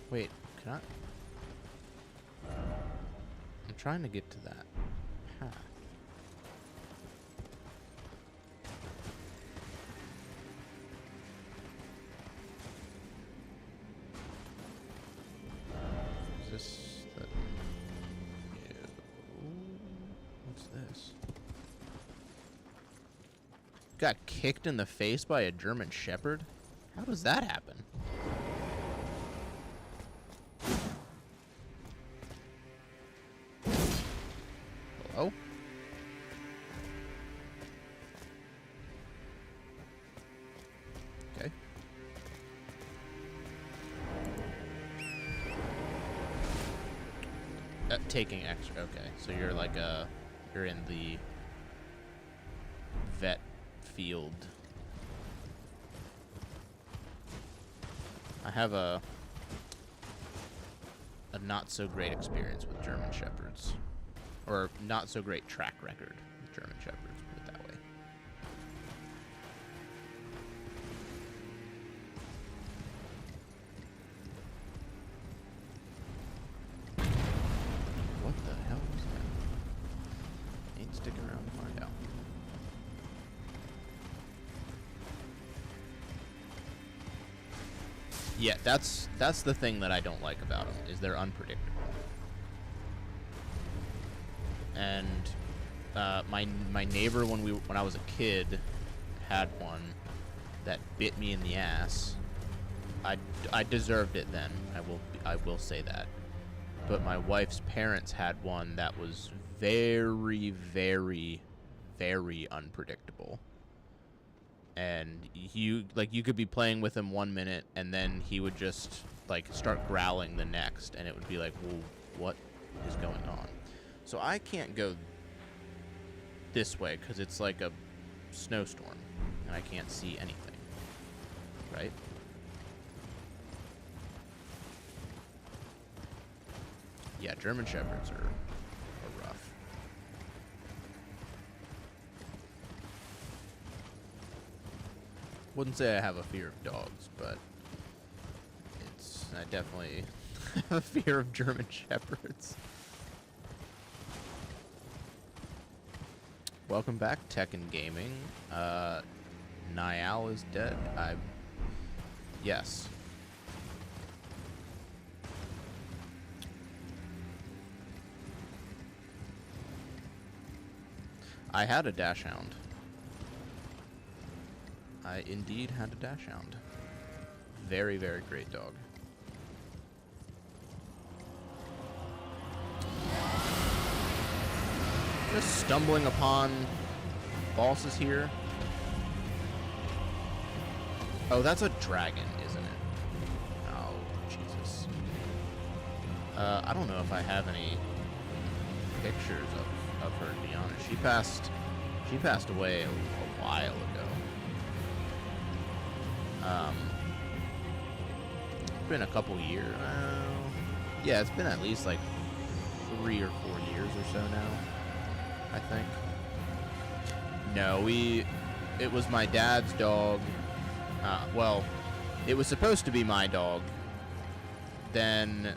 Wait, can I? I'm trying to get to that path. Is this the... What's this? got kicked in the face by a German Shepherd? How does that happen? Hello? Okay. Taking extra. Okay, so you're like you're in the vet field. I have a not so great experience with German Shepherds, or not so great track record with German Shepherds, put it that way. What the hell was that? Ain't sticking around to find out. Yeah, that's the thing that I don't like about them, is they're unpredictable. And my neighbor when I was a kid had one that bit me in the ass. I deserved it then. I will say that. But my wife's parents had one that was very, very, very unpredictable. And you could be playing with him 1 minute and then he would just like start growling the next, and it would be like, well, what is going on? So I can't go this way because it's like a snowstorm and I can't see anything, right? Yeah, German Shepherds are rough. Wouldn't say I have a fear of dogs, but I definitely have a fear of German Shepherds. Welcome back, Tekken Gaming. Niall is dead. Yes. I had a Dachshund. I indeed had a Dachshund. Very, very great dog. Just stumbling upon bosses here. Oh, that's a dragon, isn't it? Oh, Jesus. I don't know if I have any pictures of her, to be honest. She passed away a while ago. It's been a couple years. Yeah, it's been at least like 3 or 4 years or so now, I think. No, it was my dad's dog. Well, it was supposed to be my dog. Then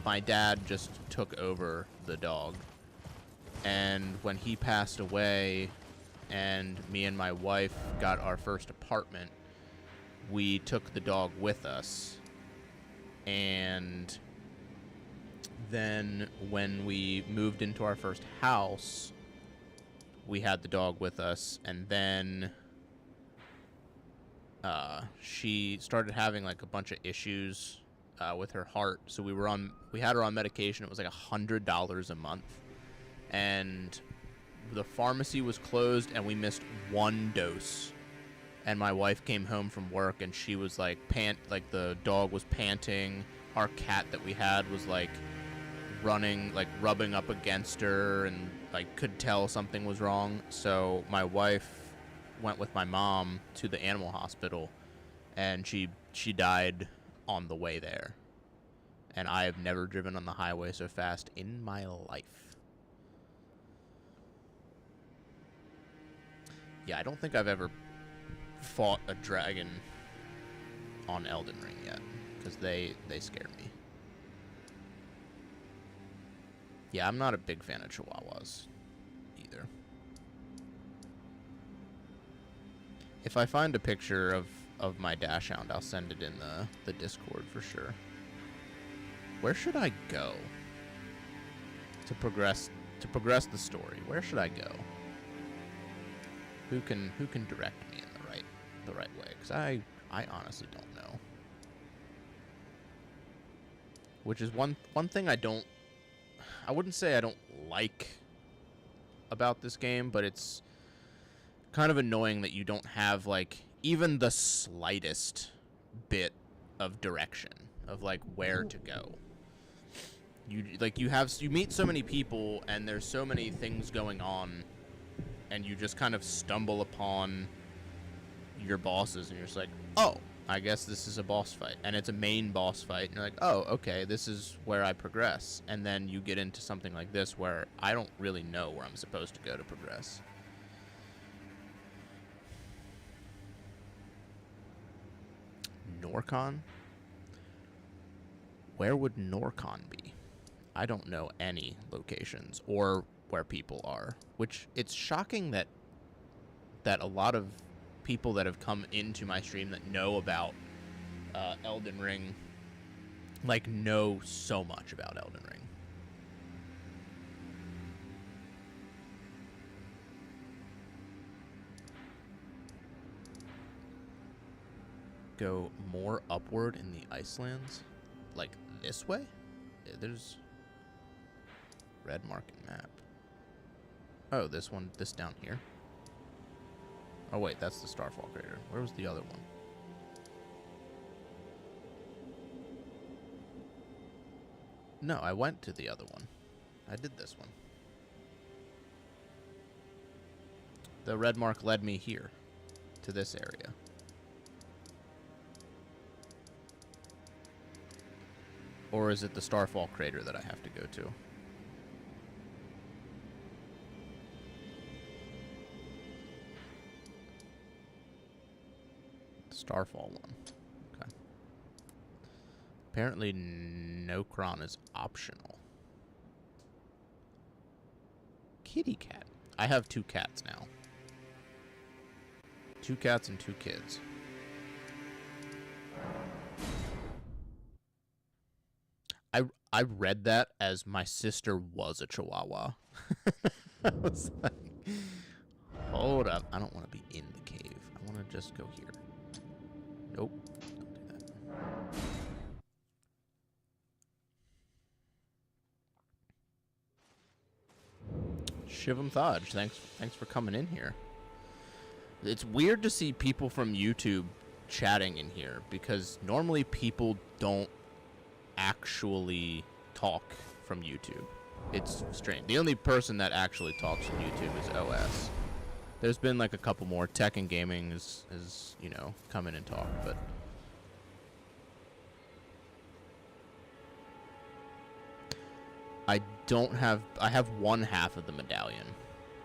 my dad just took over the dog. And when he passed away and me and my wife got our first apartment, we took the dog with us. And then when we moved into our first house, we had the dog with us, and then she started having like a bunch of issues with her heart. So we had her on medication. It was like $100 a month, and the pharmacy was closed, and we missed one dose. And my wife came home from work, and she was like the dog was panting. Our cat that we had was like running, like rubbing up against her, and like could tell something was wrong. So my wife went with my mom to the animal hospital, and she died on the way there. And I have never driven on the highway so fast in my life. Yeah, I don't think I've ever fought a dragon on Elden Ring yet, because they scare me. Yeah, I'm not a big fan of Chihuahuas either. If I find a picture of my Dachshund, I'll send it in the Discord for sure. Where should I go to progress the story? Where should I go? Who can direct me in the right way? Because I honestly don't know. Which is one thing I wouldn't say I don't like about this game, but it's kind of annoying that you don't have like even the slightest bit of direction of like where to go. You meet so many people and there's so many things going on, and you just kind of stumble upon your bosses and you're just like, oh, I guess this is a boss fight, and it's a main boss fight, and you're like, oh, okay, this is where I progress. And then you get into something like this where I don't really know where I'm supposed to go to progress. Norcon? Where would Norcon be? I don't know any locations or where people are, which it's shocking that a lot of people that have come into my stream that know about Elden Ring, like, know so much about Elden Ring. Go more upward in the Icelands? Like, this way? There's red marking map. Oh, this down here. Oh, wait, that's the Starfall crater. Where was the other one? No, I went to the other one. I did this one. The red mark led me here, to this area. Or is it the Starfall crater that I have to go to? Starfall one. Okay. Apparently, Nocron is optional. Kitty cat. I have 2 cats now. 2 cats and 2 kids. I read that as my sister was a Chihuahua. I was like, hold up. I don't want to be in the cave. I want to just go here. Nope. Don't do that. Shivam Thaj, thanks for coming in here. It's weird to see people from YouTube chatting in here because normally people don't actually talk from YouTube. It's strange. The only person that actually talks on YouTube is OS. There's been like a couple more. Tech and Gaming is you know, come in and talk, but I have one half of the medallion.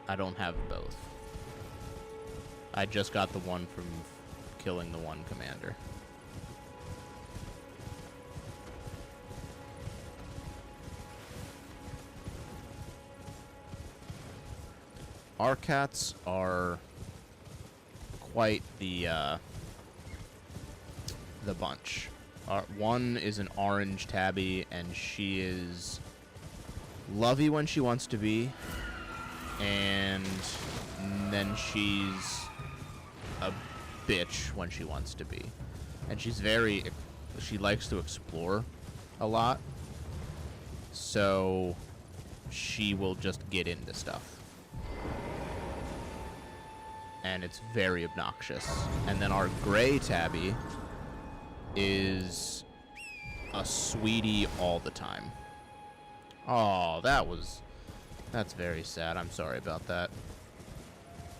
I don't have both. I just got the one from killing the one commander. Our cats are quite the bunch. One is an orange tabby, and she is lovey when she wants to be, and then she's a bitch when she wants to be. And she likes to explore a lot, so she will just get into stuff. And it's very obnoxious. And then our gray tabby is a sweetie all the time. Oh, that's very sad. I'm sorry about that.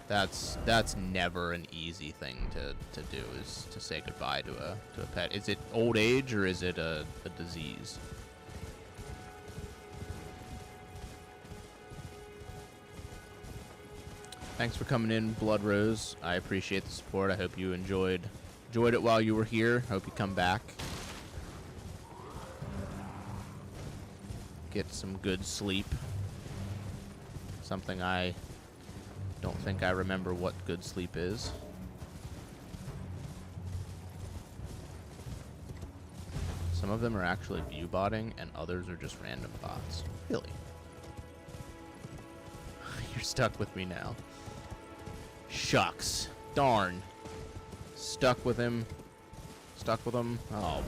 That's never an easy thing to do, is to say goodbye to a pet. Is it old age or is it a disease? Thanks for coming in, Blood Rose. I appreciate the support. I hope you enjoyed it while you were here. Hope you come back. Get some good sleep. Something I don't think I remember what good sleep is. Some of them are actually view botting, and others are just random bots. Really? You're stuck with me now. Shucks. Darn. Stuck with him. Stuck with him. Oh.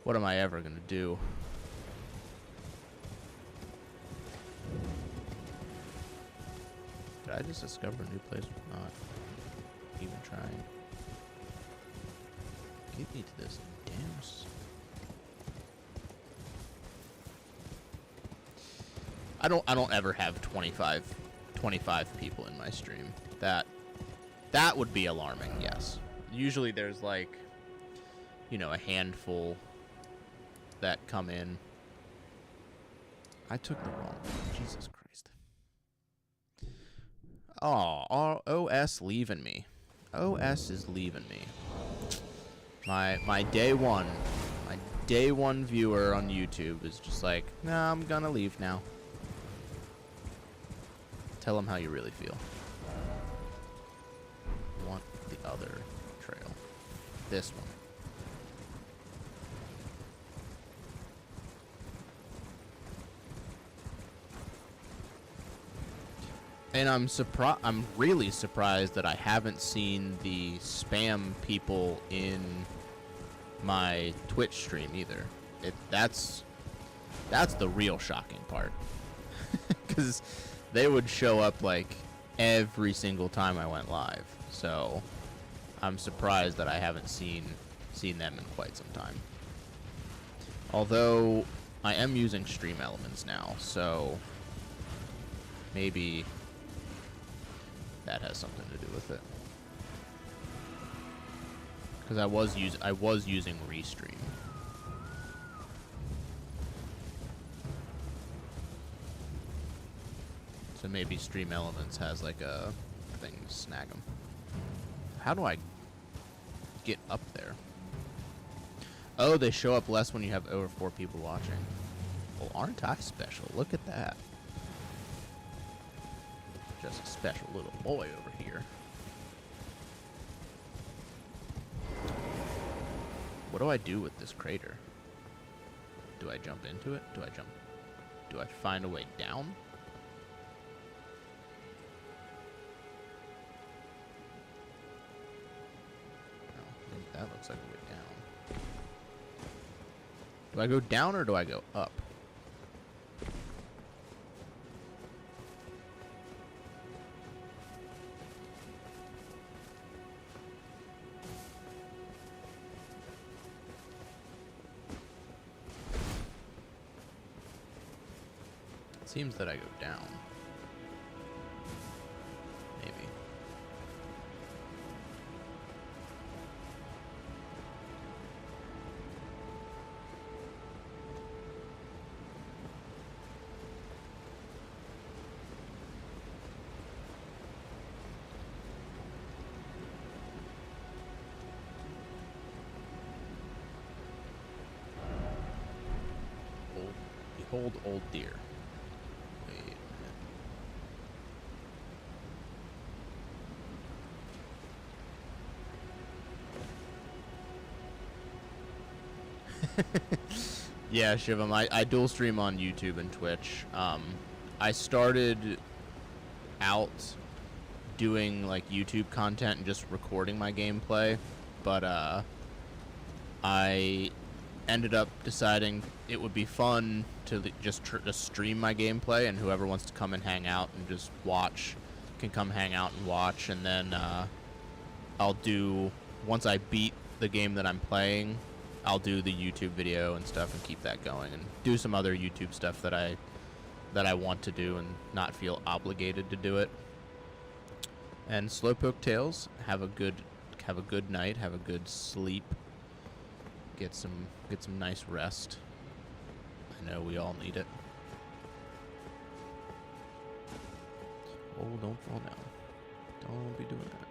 What am I ever gonna do? Did I just discover a new place? Not even trying. Get me to this damn. I don't ever have 25 people in my stream. That would be alarming, yes. Usually there's like, you know, a handful that come in. I took the wrong one. Jesus Christ. Oh, OS leaving me. OS is leaving me. My day one viewer on YouTube is just like, nah, I'm gonna leave now. Tell them how you really feel. I want the other trail. This one. And I'm really surprised that I haven't seen the spam people in my Twitch stream either. That's the real shocking part. Because they would show up like every single time I went live. So I'm surprised that I haven't seen them in quite some time. Although I am using Stream Elements now, so maybe that has something to do with it. Because I was using Restream. So maybe Stream Elements has like a thing to snag them. How do I get up there? Oh, they show up less when you have over 4 people watching. Well, aren't I special? Look at that. Just a special little boy over here. What do I do with this crater? Do I jump into it? Do I find a way down? No, that looks like a way down. Do I go down or do I go up? Seems that I go down. Maybe. Behold old deer. Yeah, Shivam, I dual stream on YouTube and Twitch. I started out doing like YouTube content and just recording my gameplay, but I ended up deciding it would be fun to just stream my gameplay, and whoever wants to come and hang out and just watch can come hang out and watch, and then I'll do, once I beat the game that I'm playing, I'll do the YouTube video and stuff and keep that going, and do some other YouTube stuff that I want to do and not feel obligated to do it. And Slowpoke Tales, have a good night, have a good sleep, get some nice rest. I know we all need it. Oh, don't fall down. Don't be doing that.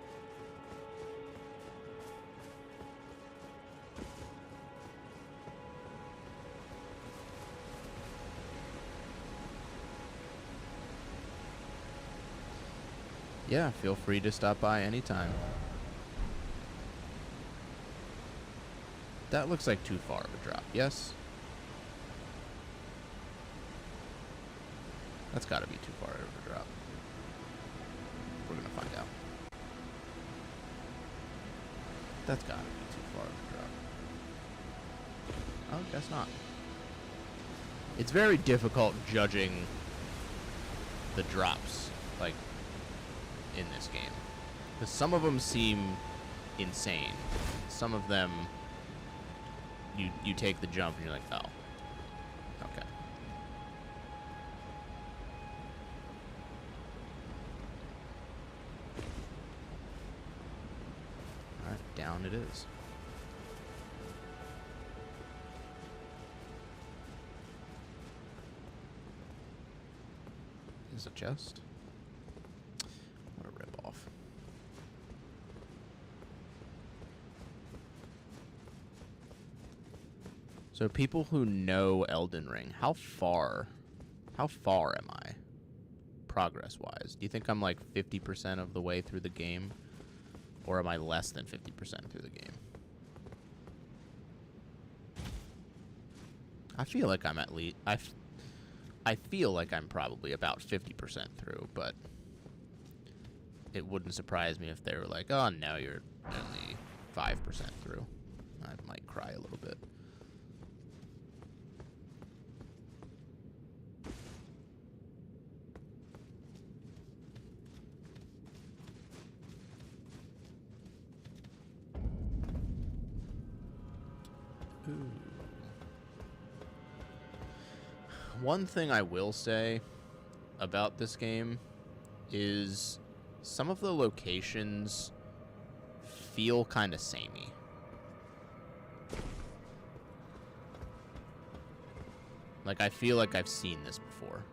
Yeah, feel free to stop by anytime. That looks like too far of a drop, yes? That's gotta be too far of a drop. We're gonna find out. That's gotta be too far to drop. Oh, guess not. It's very difficult judging the drops, like, in this game. Because some of them seem insane. Some of them, you take the jump and you're like, oh, okay. Alright, down it is. Is a chest? What a ripoff. So people who know Elden Ring, how far am I? Progress-wise? Do you think I'm like 50% of the way through the game? Or am I less than 50% through the game? I feel like I'm at least... I feel like I'm probably about 50% through, but it wouldn't surprise me if they were like, oh, no, you're only 5% through. I might cry a little bit. Ooh. One thing I will say about this game is some of the locations feel kind of samey. Like, I feel like I've seen this before.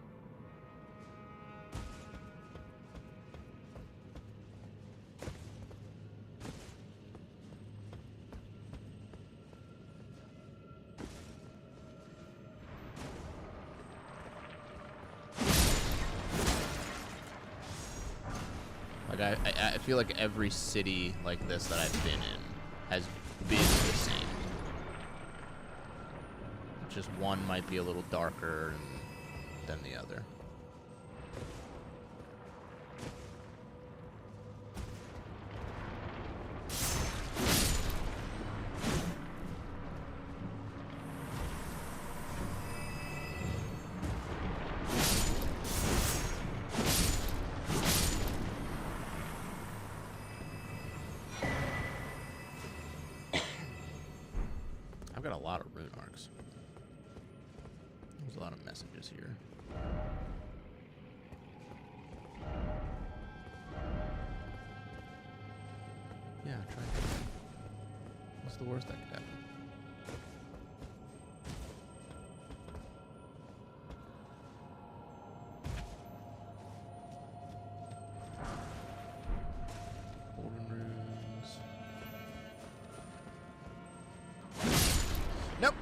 I feel like every city like this that I've been in has been the same. Just one might be a little darker than the other. I've got a lot of rune arcs. There's a lot of messages here. Yeah, try it. What's the worst that could happen? Golden runes. Nope.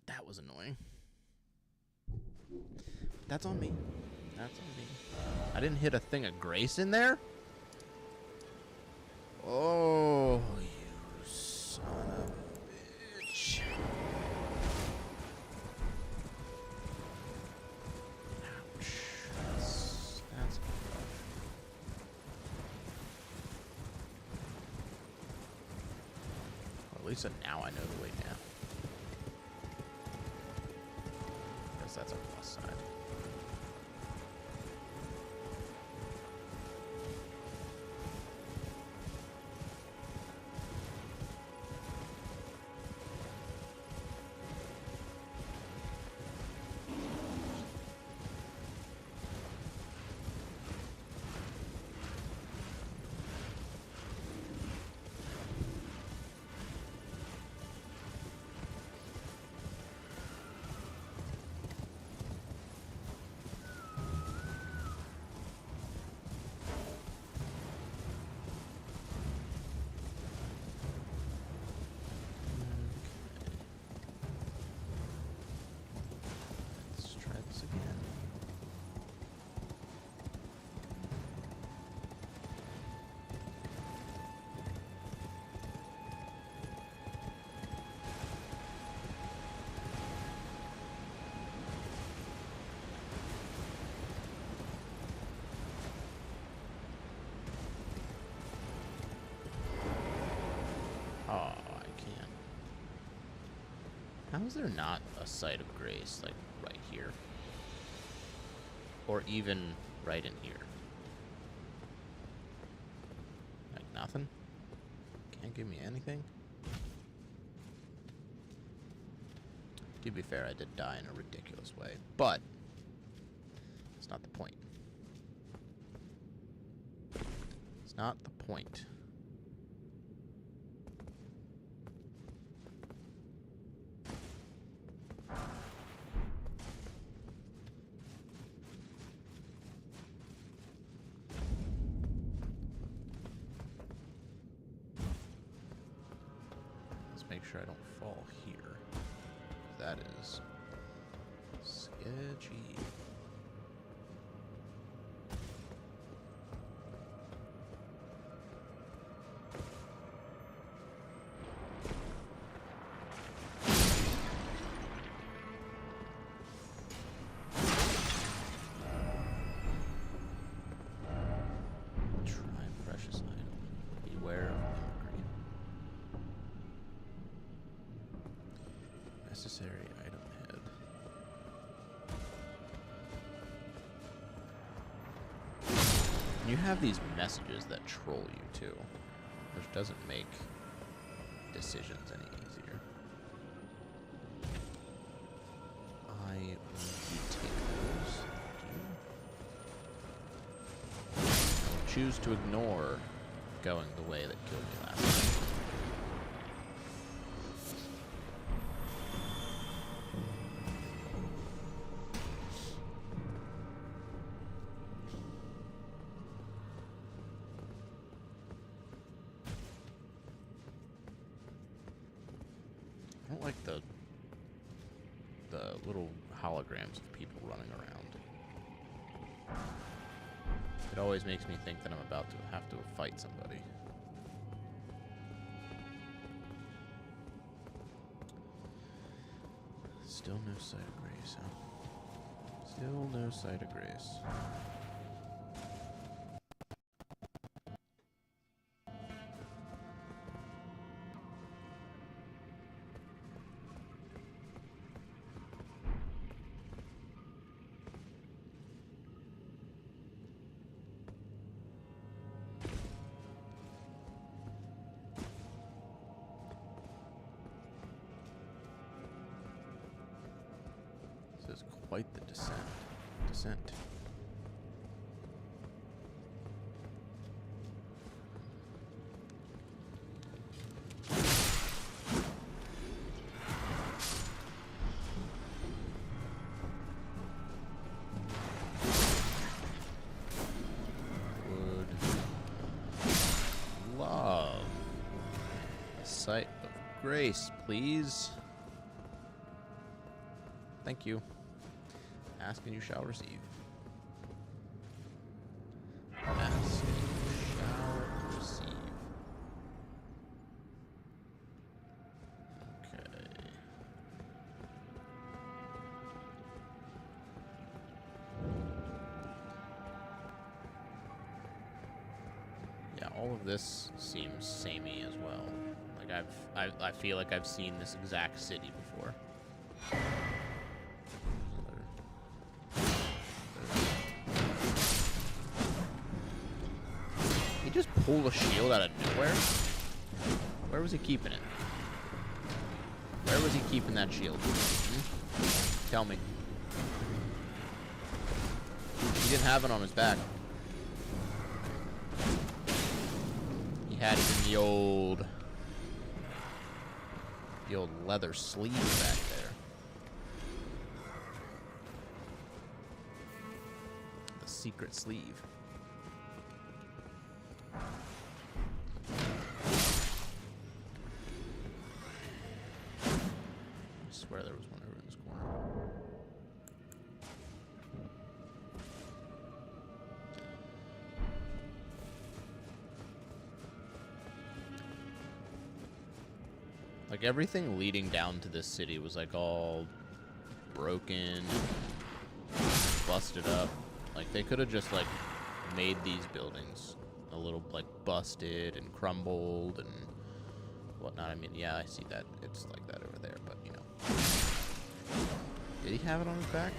That was annoying. That's on me. That's on me. I didn't hit a thing of grace in there? Oh, you son of a bitch. Ouch. That's rough. Well, at least now I know the way down. Guess that's our plus side. How is there not a site of grace, like, right here? Or even right in here? Like, nothing? Can't give me anything? To be fair, I did die in a ridiculous way, but it's not the point. It's not the point. Let's make sure I don't fall here. That is sketchy. Try precious item. Beware of mimicry. Necessary item head. You have these messages that troll you too, which doesn't make decisions any easier. I will take those. I'll choose to ignore going the way that killed me last time. I don't like the little holograms of people running around. It always makes me think that I'm about to have to fight somebody. Still no sight of grace, huh? Still no sight of grace. This is quite the descent. Would love a sight of grace, please. Thank you. Ask and you shall receive. Ask and you shall receive. Okay. Yeah, all of this seems samey as well. Like I feel like I've seen this exact city before. Just pull a shield out of nowhere? Where was he keeping it? Where was he keeping that shield? Hmm? Tell me. He didn't have it on his back. He had it in the old leather sleeve back there. The secret sleeve. I swear there was one over in this corner. Like everything leading down to this city was like all broken, busted up. Like they could have just like made these buildings a little like busted and crumbled and Well, not, I mean, yeah, I see that. It's like that over there, but, you know. Did he have it on his back?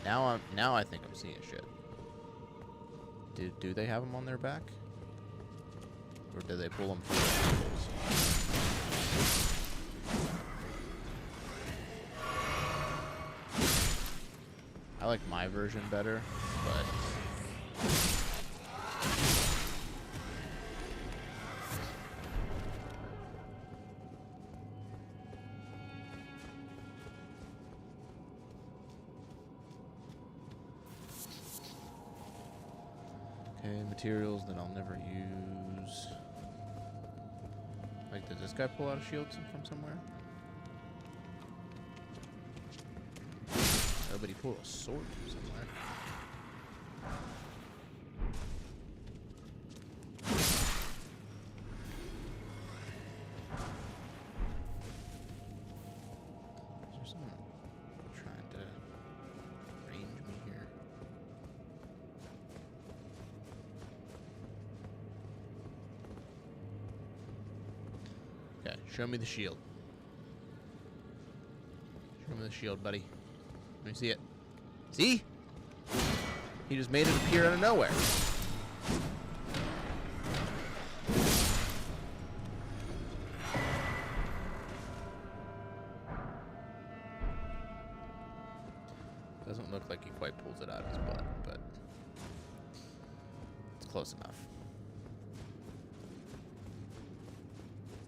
Now I think I'm seeing shit. Do they have them on their back? Or do they pull them from their ankles? I like my version better, but... Okay, materials that I'll never use. Like, did this guy pull out a shield from somewhere? Oh, but he pulled a sword from somewhere. Is there someone trying to range me here? Okay, show me the shield. Show me the shield, buddy. Let me see it. See? He just made it appear out of nowhere. Doesn't look like he quite pulls it out of his butt, but it's close enough.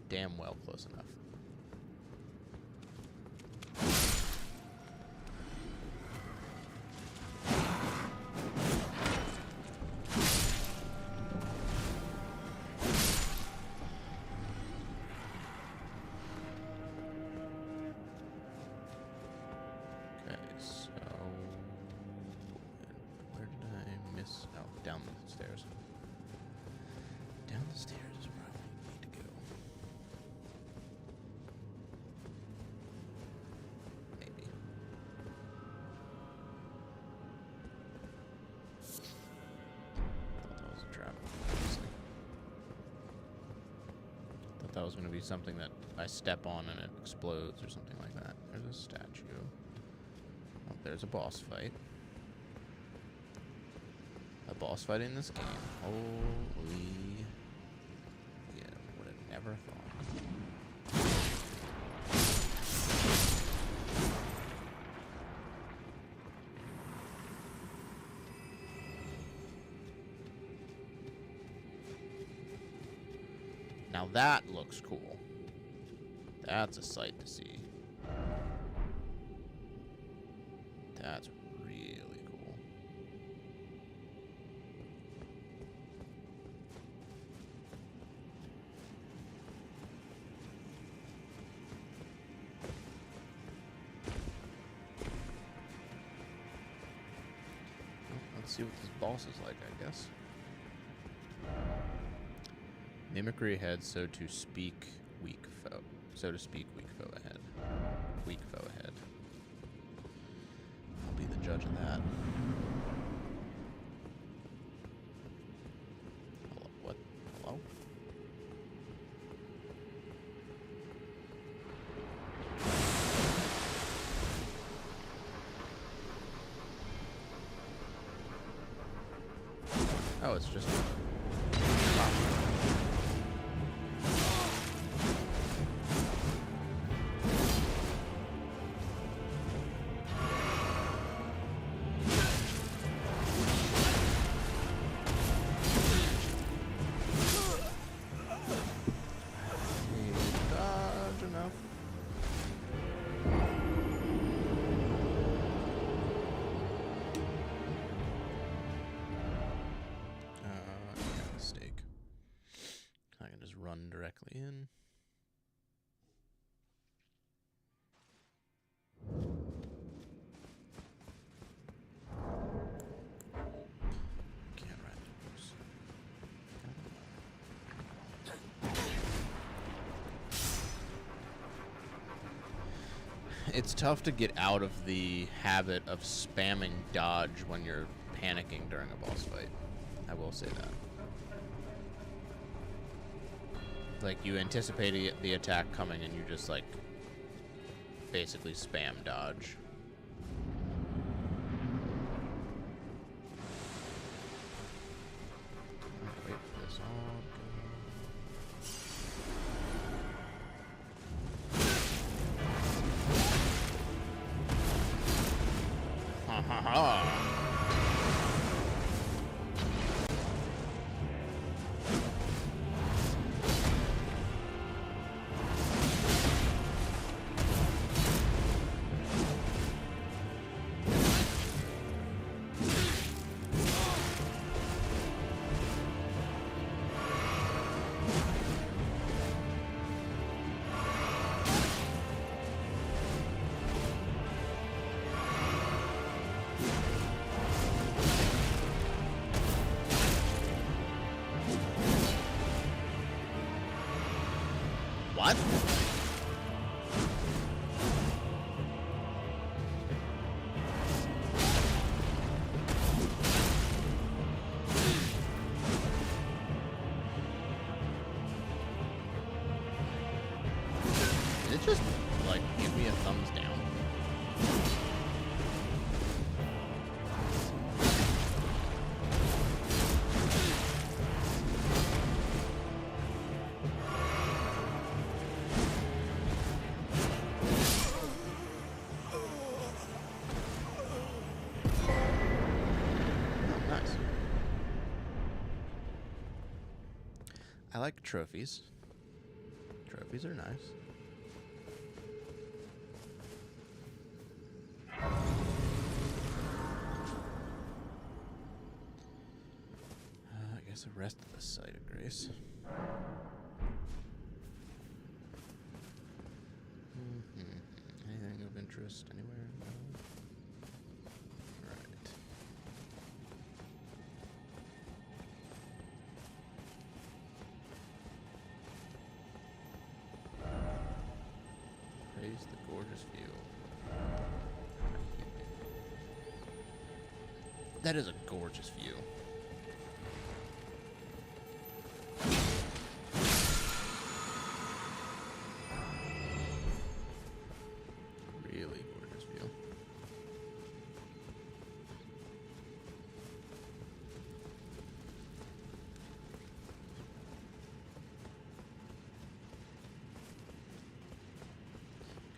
Damn well close enough. Okay, so where did I miss? Oh, down the stairs. Down the stairs is where I need to go. Maybe. Thought that was a trap, obviously. Thought that was going to be something that I step on and it explodes or something like that. There's a statue. Oh, there's a boss fight. A boss fight in this game. Holy... Yeah, would have never thought. Now that looks cool. That's a sight to see. That's really cool. Let's see what this boss is like, I guess. Mimicry ahead, so to speak, weak foe. So to speak, weak foe ahead. Weak foe ahead. I'll be the judge of that. Hello, what? Hello? Oh, it's just... Run directly in. Can't ride the horse. It's tough to get out of the habit of spamming dodge when you're panicking during a boss fight. I will say that. Like, you anticipate the attack coming and you just, like, basically spam dodge. Wait for this all to... Ha ha ha! What? Did it just, like, give me a thumbs down? Nice. I like trophies. Trophies are nice. I guess the rest of the site of grace. Anything of interest anywhere? No. Right. Praise the gorgeous view. That is a gorgeous view. Really gorgeous view.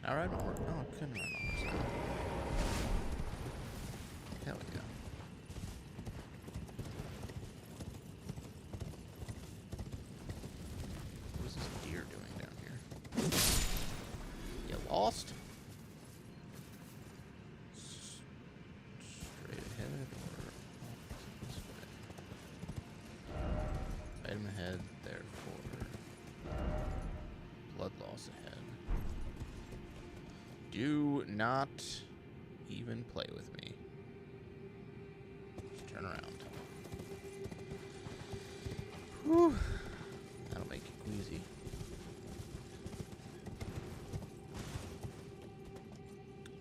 Can I ride my horse? No, I couldn't ride my horse now. Hell yeah. What is this deer doing down here? You lost? Straight ahead or off this way? Item ahead, therefore. Blood loss ahead. Do not even play with me. Just turn around. Whew. That'll make you queasy.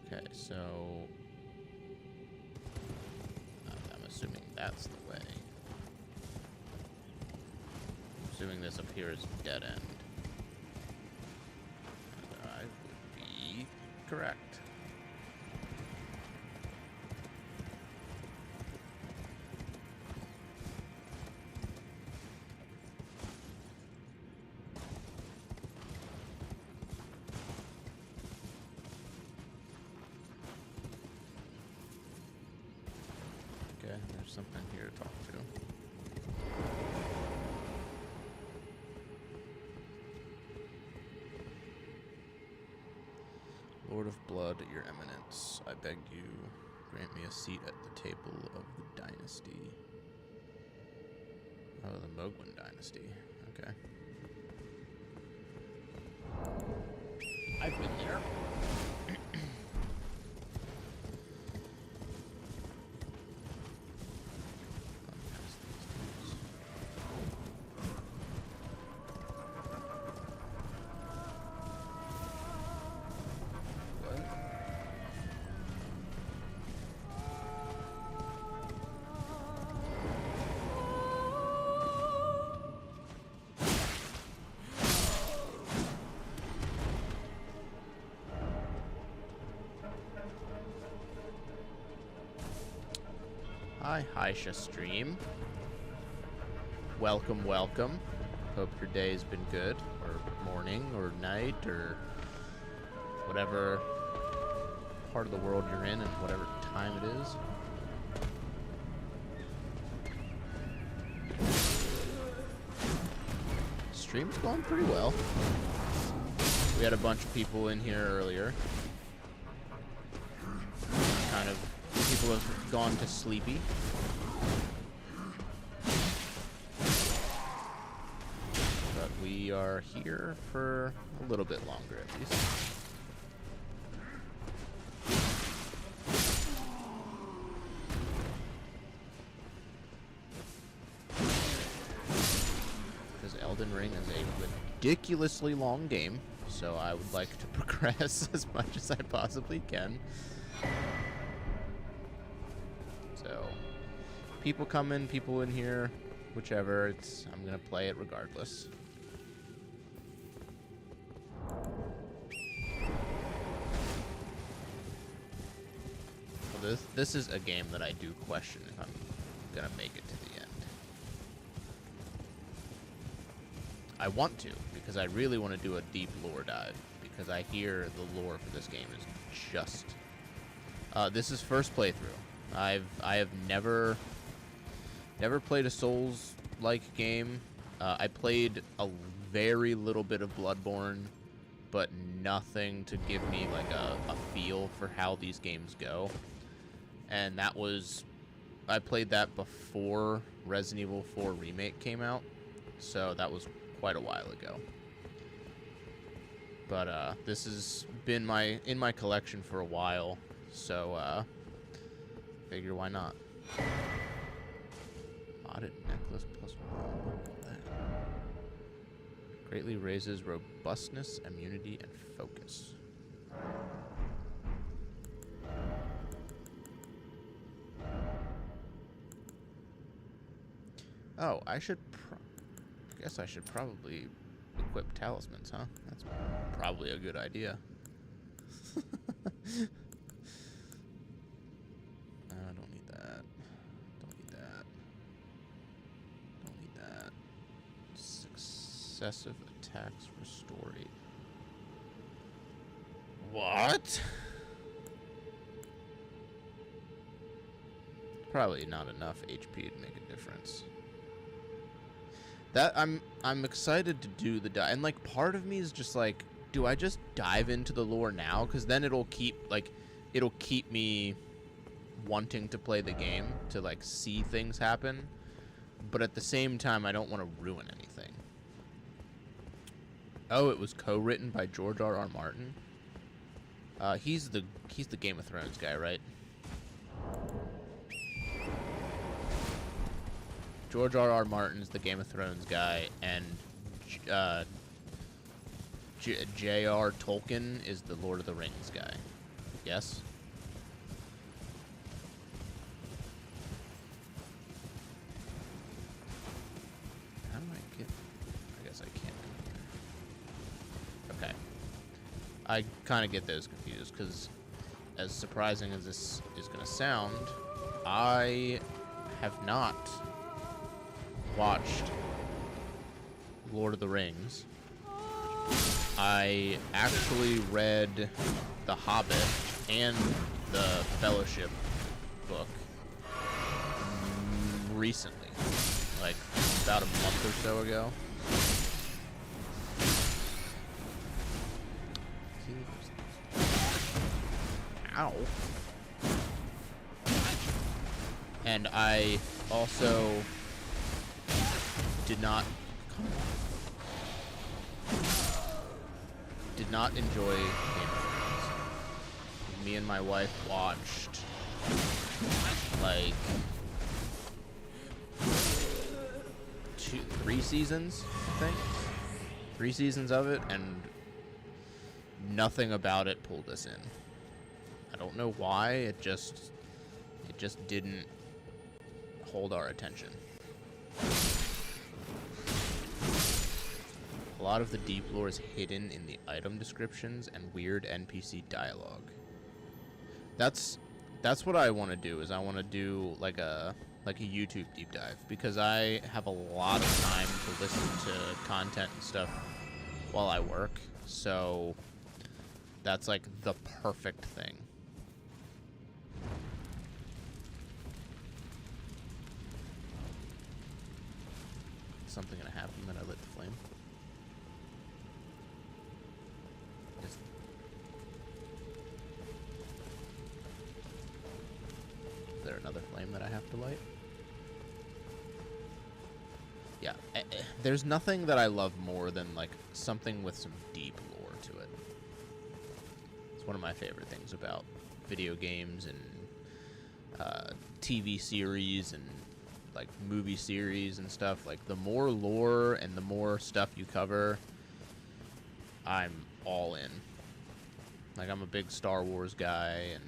Okay, so I'm assuming that's the way. I'm assuming this up here is dead end. And I would be correct. Okay, there's something here to talk to. Lord of Blood, your eminence, I beg you, grant me a seat at the table of the dynasty. Oh, the Mogwin dynasty. Okay. I've been there. Hi, Haisha stream. Welcome, welcome. Hope your day's been good, or morning, or night, or whatever part of the world you're in and whatever time it is. Stream's going pretty well. We had a bunch of people in here earlier. Kind of, people have gone to sleepy. But we are here for a little bit longer at least. Because Elden Ring is a ridiculously long game, so I would like to progress as much as I possibly can. So, people come in, people in here, whichever, I'm gonna play it regardless. Well, this is a game that I do question if I'm gonna make it to the end. I want to, because I really want to do a deep lore dive, because I hear the lore for this game is just... this is first playthrough. I have never played a Souls-like game. I played a very little bit of Bloodborne, but nothing to give me like a feel for how these games go. And that was... I played that before Resident Evil 4 Remake came out, so that was quite a while ago. But this has been in my collection for a while, so figure why not. Modded necklace plus 1. Look at that. Greatly raises robustness, immunity, and focus. Oh, I guess I should probably equip talismans, huh? That's probably a good idea. I don't need that. Don't need that. Don't need that. Successive attacks restored. What? Probably not enough HP to make a difference. That I'm excited to do the dive, and like part of me is just like, do I just dive into the lore now? Because then it'll keep me wanting to play the game, to like see things happen, but at the same time I don't want to ruin anything. Oh, it was co-written by George R.R. Martin. He's the Game of Thrones guy, right? George R.R. Martin's the Game of Thrones guy, and J.R. Tolkien is the Lord of the Rings guy. Yes? How do I get... I guess I can't go there. Okay. I kind of get those confused, because as surprising as this is going to sound, I have not watched Lord of the Rings. I actually read The Hobbit and the Fellowship book recently, like about a month or so ago. Ow. And I also did not enjoy Game of Thrones. Me and my wife watched like 3 seasons, I think. 3 seasons of it, and nothing about it pulled us in. I don't know why, it just didn't hold our attention. A lot of the deep lore is hidden in the item descriptions and weird NPC dialogue. That's that's what I want to do. Is I want to do like a YouTube deep dive, because I have a lot of time to listen to content and stuff while I work. So that's like the perfect thing. Something gonna happen that I lit the flame? Is there another flame that I have to light? Yeah, there's nothing that I love more than like something with some deep lore to it. It's one of my favorite things about video games and TV series and like movie series and stuff. Like, the more lore and the more stuff you cover, I'm all in. Like, I'm a big Star Wars guy and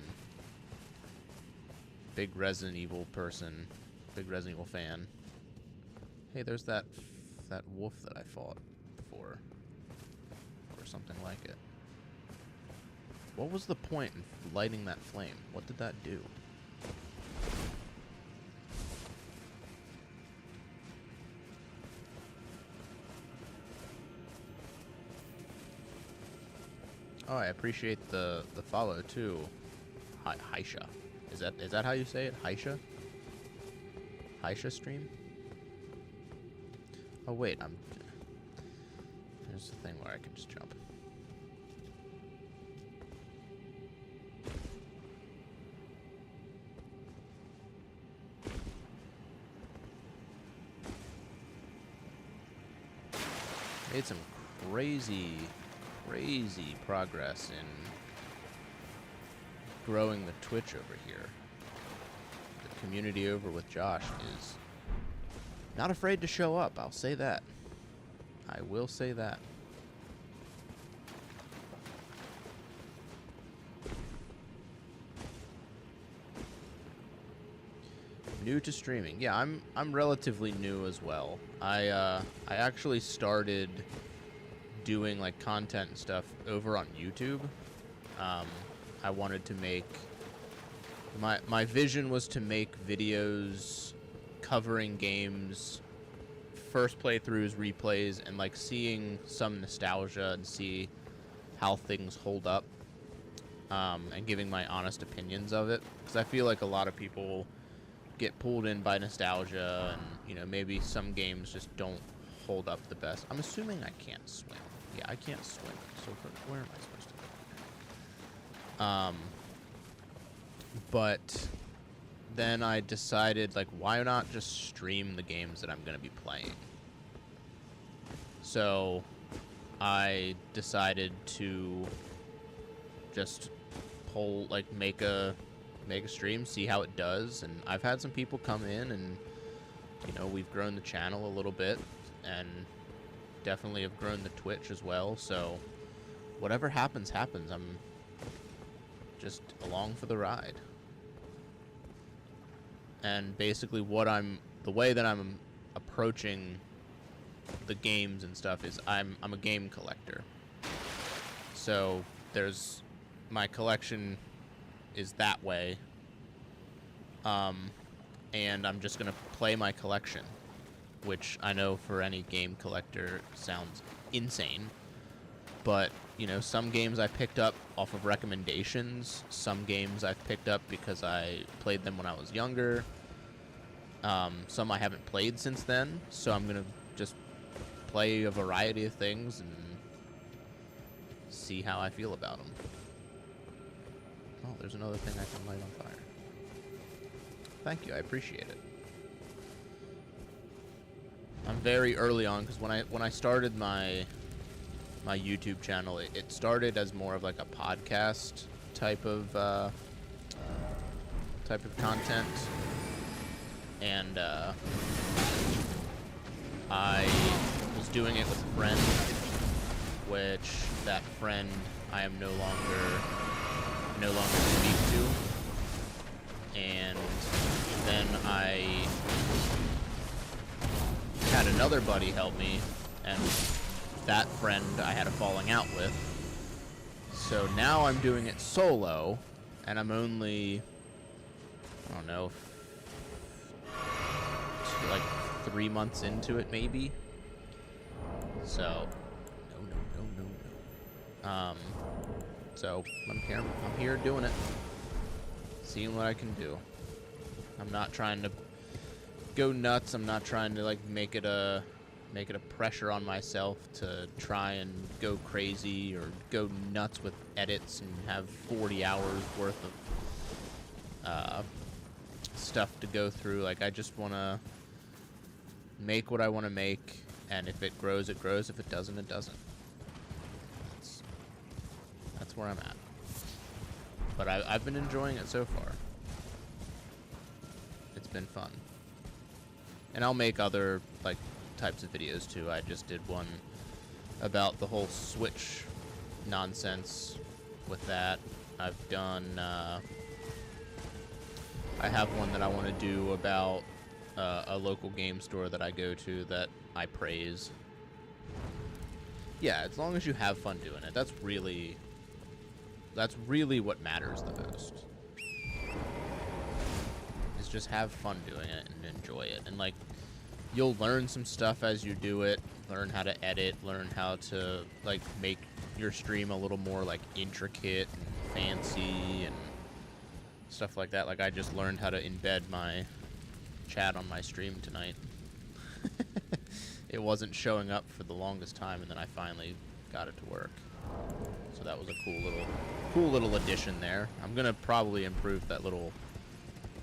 big Resident Evil person, big Resident Evil fan. Hey, there's that wolf that I fought before, or something like it. What was the point in lighting that flame? What did that do? Oh, I appreciate the follow too. Haisha. Is that how you say it? Haisha? Haisha stream? Oh wait, there's the thing where I can just jump. Made some crazy progress in growing the Twitch over here. The community over with Josh is not afraid to show up, I'll say that. I will say that. New to streaming. Yeah, I'm relatively new as well. I actually started doing like content and stuff over on YouTube. I wanted to make my vision was to make videos covering games, first playthroughs, replays, and like seeing some nostalgia and see how things hold up, and giving my honest opinions of it, because I feel like a lot of people get pulled in by nostalgia, and you know, maybe some games just don't hold up the best. I'm assuming I can't swim. Yeah, I can't swim. So where am I supposed to go? But then I decided, like, why not just stream the games that I'm going to be playing? So I decided to just make a stream, see how it does, and I've had some people come in, and you know, we've grown the channel a little bit, and definitely have grown the Twitch as well. So whatever happens, I'm just along for the ride. And basically the way that I'm approaching the games and stuff is I'm a game collector. So my collection is that way. And I'm just gonna play my collection, which I know for any game collector sounds insane. But, you know, some games I picked up off of recommendations. Some games I've picked up because I played them when I was younger. Some I haven't played since then. So I'm going to just play a variety of things and see how I feel about them. Oh, there's another thing I can light on fire. Thank you, I appreciate it. I'm very early on, because when I started my YouTube channel, it started as more of like a podcast type of content, and I was doing it with a friend, which that friend I am no longer speak to, and then I had another buddy help me, and that friend I had a falling out with. So now I'm doing it solo, and I'm only I don't know, like 3 months into it, maybe. So, no. So I'm here doing it, seeing what I can do. I'm not trying to go nuts. I'm not trying to like make it a pressure on myself to try and go crazy or go nuts with edits and have 40 hours worth of stuff to go through. Like, I just want to make what I want to make, and if it grows, it grows. If it doesn't, it doesn't. That's where I'm at. But I've been enjoying it so far. It's been fun. And I'll make other, like, types of videos, too. I just did one about the whole Switch nonsense with that. I've done, I have one that I want to do about a local game store that I go to that I praise. Yeah, as long as you have fun doing it, that's really what matters the most. Is just have fun doing it and enjoy it. And like, you'll learn some stuff as you do it, learn how to edit, learn how to like make your stream a little more like intricate and fancy and stuff like that. Like, I just learned how to embed my chat on my stream tonight. It wasn't showing up for the longest time, and then I finally got it to work. So that was a cool little addition there. I'm gonna probably improve that little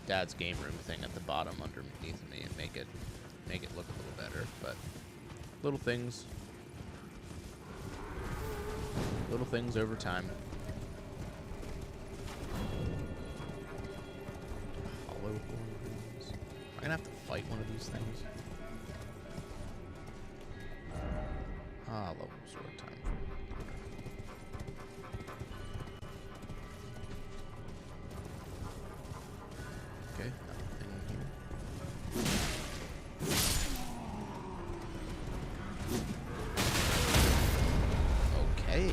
Dad's Game Room thing at the bottom underneath me and make it look a little better. But little things over time. Hollow horns. Am I gonna have to fight one of these things? Ah, level sword time. Okay, nothing here. Okay.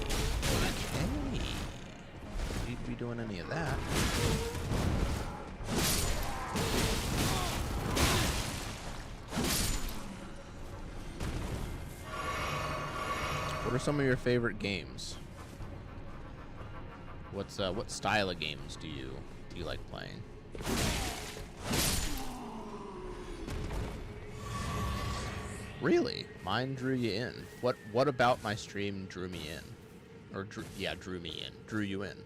Don't need to be doing any of that. What are some of your favorite games? What style of games do you like playing? Really? Mine drew you in. What about my stream drew me in? Or drew me in. Drew you in.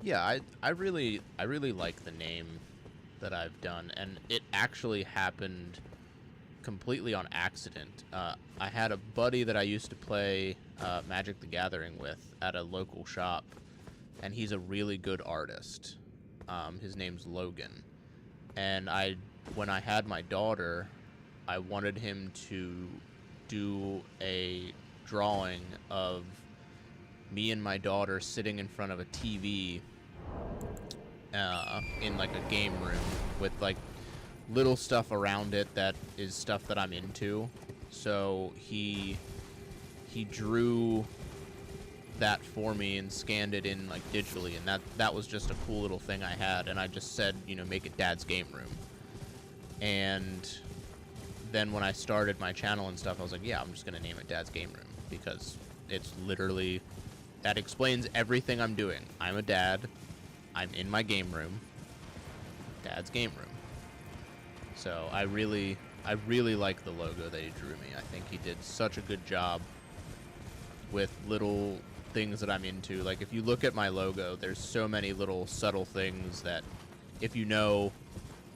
Yeah, I really like the name that I've done, and it actually happened completely on accident. I had a buddy that I used to play Magic the Gathering with at a local shop, and he's a really good artist. His name's Logan, and when I had my daughter, I wanted him to do a drawing of me and my daughter sitting in front of a TV in like a game room with like little stuff around it that is stuff that I'm into. So he drew that for me and scanned it in like digitally, and that was just a cool little thing I had, and I just said, make it Dad's Game Room. And then when I started my channel and stuff, I was like, yeah, I'm just gonna name it Dad's Game Room, because it's literally that explains everything I'm doing. I'm a dad. I'm in my game room. Dad's game room. So I really like the logo that he drew me. I think he did such a good job with little things that I'm into. Like, if you look at my logo, there's so many little subtle things that if you know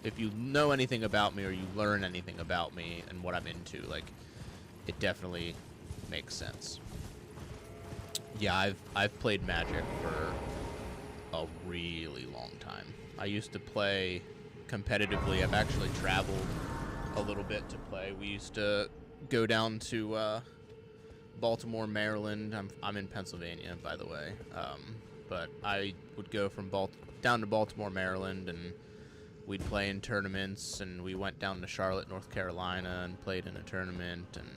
anything about me, or you learn anything about me and what I'm into, like, it definitely makes sense. Yeah, I've played Magic for a really long time. I used to play competitively. I've actually traveled a little bit to play. We used to go down to Baltimore, Maryland. I'm in Pennsylvania, by the way. But I would go from down to Baltimore, Maryland, and we'd play in tournaments. And we went down to Charlotte, North Carolina, and played in a tournament. And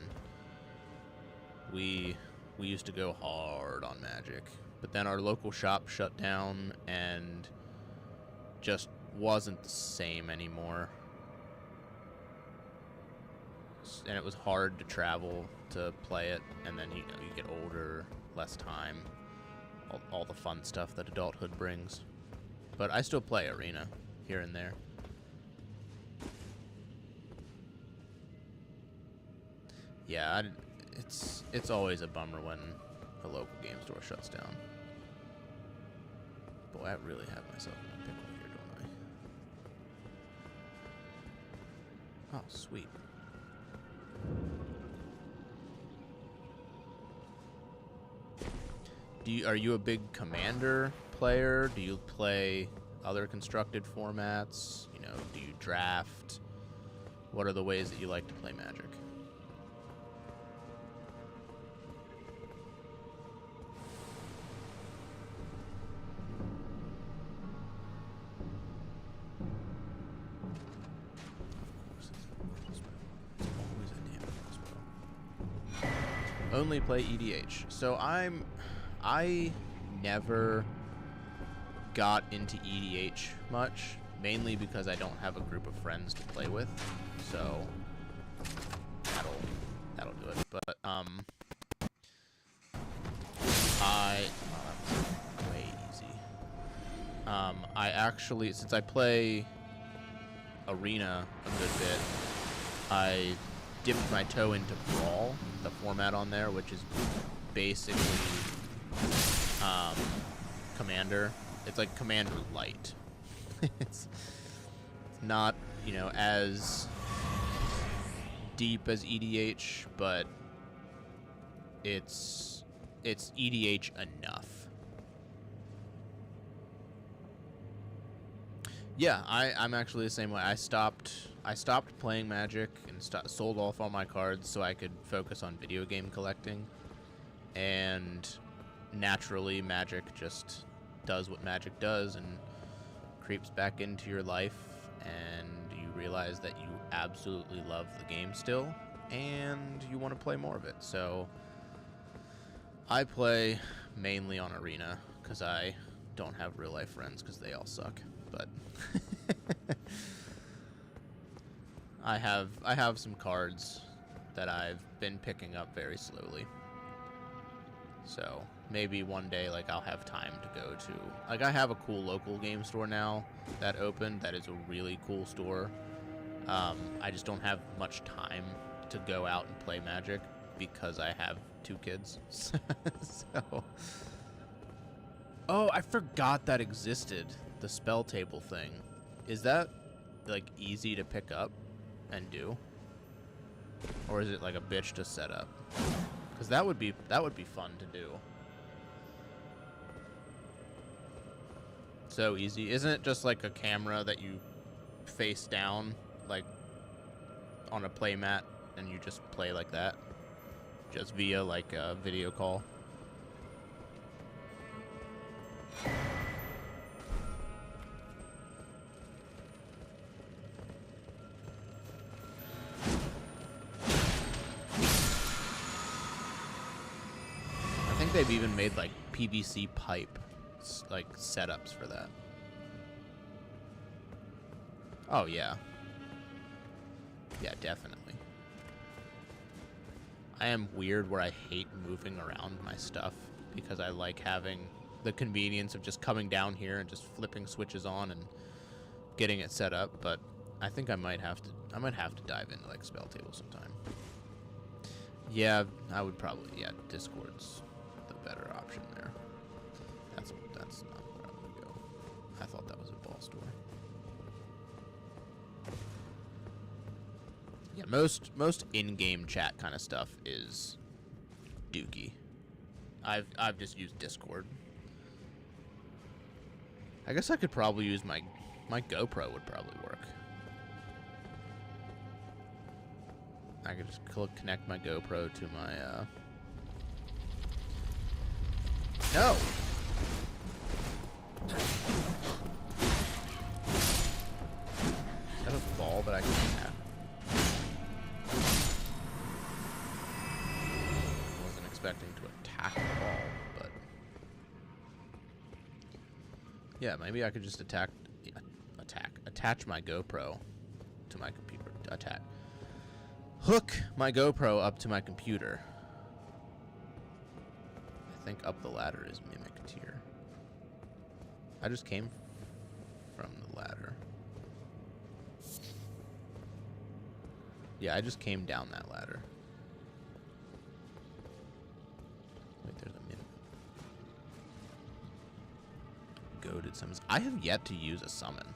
we used to go hard on Magic. But then our local shop shut down and just wasn't the same anymore. And it was hard to travel to play it, and then you get older, less time, all the fun stuff that adulthood brings. But I still play Arena here and there. Yeah, it's always a bummer when a local game store shuts down. Boy, I really have myself in a pickle here, don't I? Oh, sweet. Are you a big Commander player? Do you play other constructed formats? You know, do you draft? What are the ways that you like to play Magic? Only play EDH. So I never got into EDH much, mainly because I don't have a group of friends to play with. So that'll do it. But oh, that was way easy. I actually, since I play Arena a good bit, I dipped my toe into Brawl, the format on there, which is basically Commander. It's like Commander Light. It's not, as deep as EDH, but it's EDH enough. Yeah, I'm actually the same way. I stopped playing Magic and sold off all my cards so I could focus on video game collecting. And naturally, Magic just does what Magic does and creeps back into your life, and you realize that you absolutely love the game still, and you want to play more of it. So I play mainly on Arena because I don't have real life friends because they all suck. But I have some cards that I've been picking up very slowly. So maybe one day, like, I'll have time to go to, like, I have a cool local game store now that opened that is a really cool store. I just don't have much time to go out and play Magic because I have 2 kids. So, oh, I forgot that existed. The spell table thing. Is that, like, easy to pick up and do? Or is it like a bitch to set up? Because that would be fun to do. So easy. Isn't it just like a camera that you face down, like, on a play mat, and you just play like that? Just via, like, a video call? I think they've even made, like, PVC pipe, like, setups for that. Oh, yeah. Yeah, definitely. I am weird where I hate moving around my stuff because I like having the convenience of just coming down here and just flipping switches on and getting it set up. But I think I might have to dive into like Spell Table sometime. Yeah, I would probably, yeah, Discord's the better option there. That's not where I would go. I thought that was a ball store. Yeah, most in-game chat kind of stuff is dookie. I've just used Discord. I guess I could probably use my GoPro would probably work. I could just connect my GoPro to my No. Is that a ball that I can have? Wasn't expecting to attack the ball, but yeah, maybe I could just attach my GoPro to my computer. Hook my GoPro up to my computer. I think up the ladder is Mimic Tier. I just came from the ladder. Yeah, I just came down that ladder. Wait, there's a Mimic. Goated summons. I have yet to use a summon.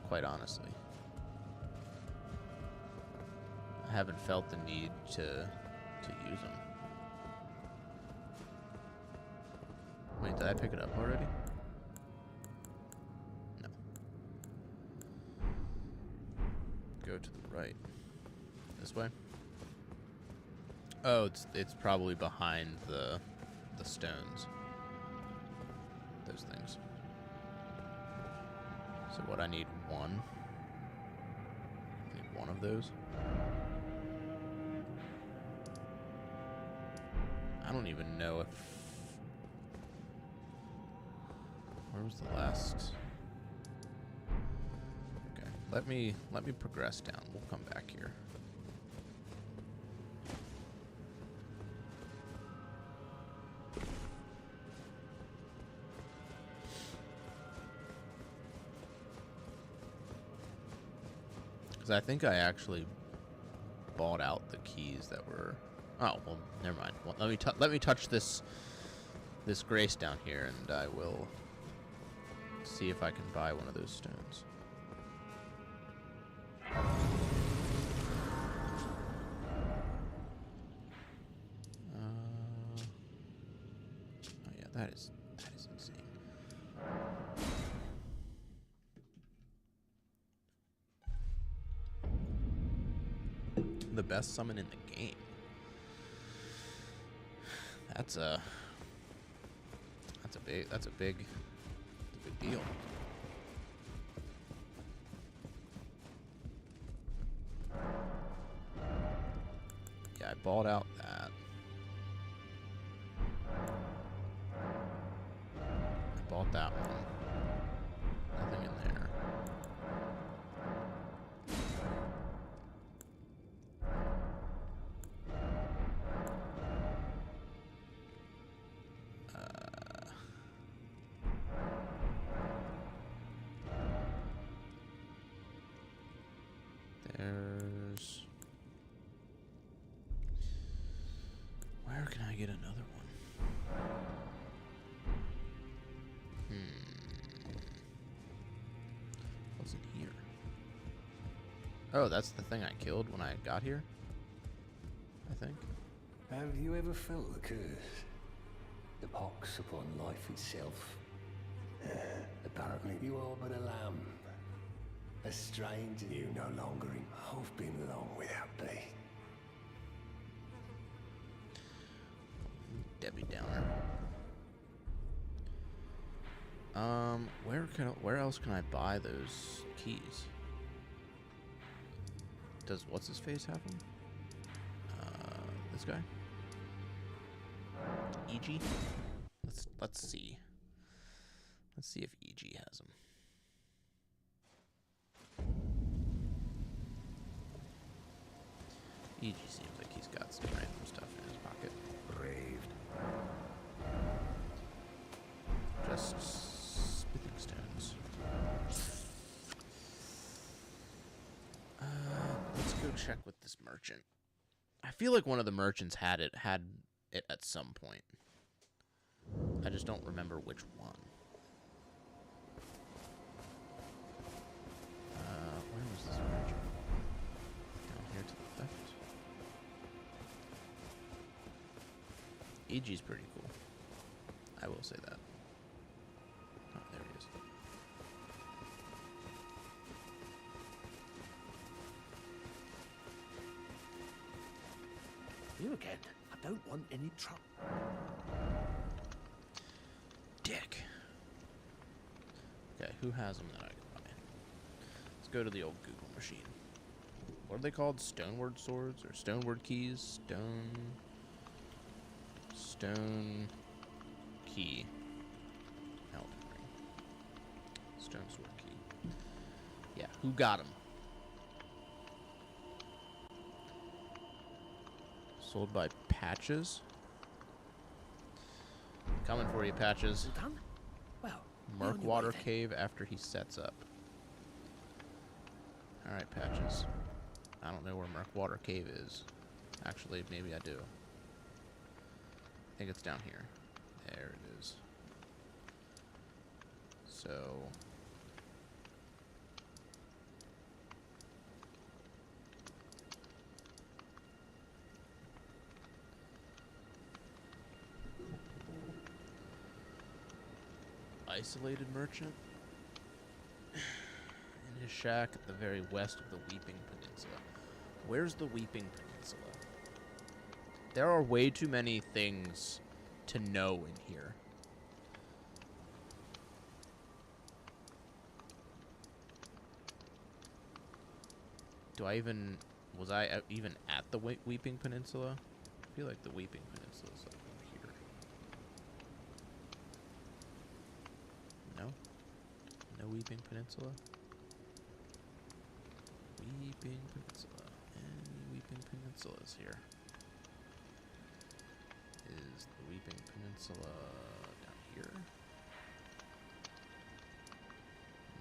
Quite honestly. I haven't felt the need to use them. Wait, did I pick it up already? No. Go to the right. This way? Oh, it's probably behind the stones. Those things. So what, I need one? I need one of those? I don't even know if... Where was the last... Okay, let me progress down. We'll come back here. Because I think I actually bought out the keys that were... Oh, well, never mind. Well, let me touch this grace down here, and I will see if I can buy one of those stones. Oh yeah, that is insane. The best summon in the game. That's a big deal. Yeah, I bought out that. I bought that one. Nothing in there. There's... Where can I get another one? What's in here? Oh, that's the thing I killed when I got here, I think. Have you ever felt the curse? The pox upon life itself? Apparently you are but a lamb. A stranger, you no longer in. I've been long without thee. Debbie Downer. Where else can I buy those keys? Does what's his face have them? This guy? EG? Let's see. Let's see if EG has them. EG seems like he's got some random stuff in his pocket. Braved. check with this merchant. I feel like one of the merchants had it at some point. I just don't remember which one. Where was this merchant? Down here to the left. EG's pretty cool. I will say that. Oh, there he is. You again. I don't want any trouble. Dick. Okay, who has them that I can buy? Let's go to the old Google machine. What are they called? Stoneward swords or stoneward keys? Stone key. Elden Ring. Stone sword key. Yeah, who got them? Sold by Patches. Coming for you, Patches. All done? Well, Murkwater Cave after he sets up. Alright, Patches. I don't know where Murkwater Cave is. Actually, maybe I do. I think it's down here. There it is. So... isolated merchant in his shack at the very west of the Weeping Peninsula. Where's the Weeping Peninsula? There are way too many things to know in here. Was I even at the Weeping Peninsula? I feel like the Weeping Peninsula is like here. No? No Weeping Peninsula? Weeping Peninsula. And Weeping Peninsula's here. Is the Weeping Peninsula down here?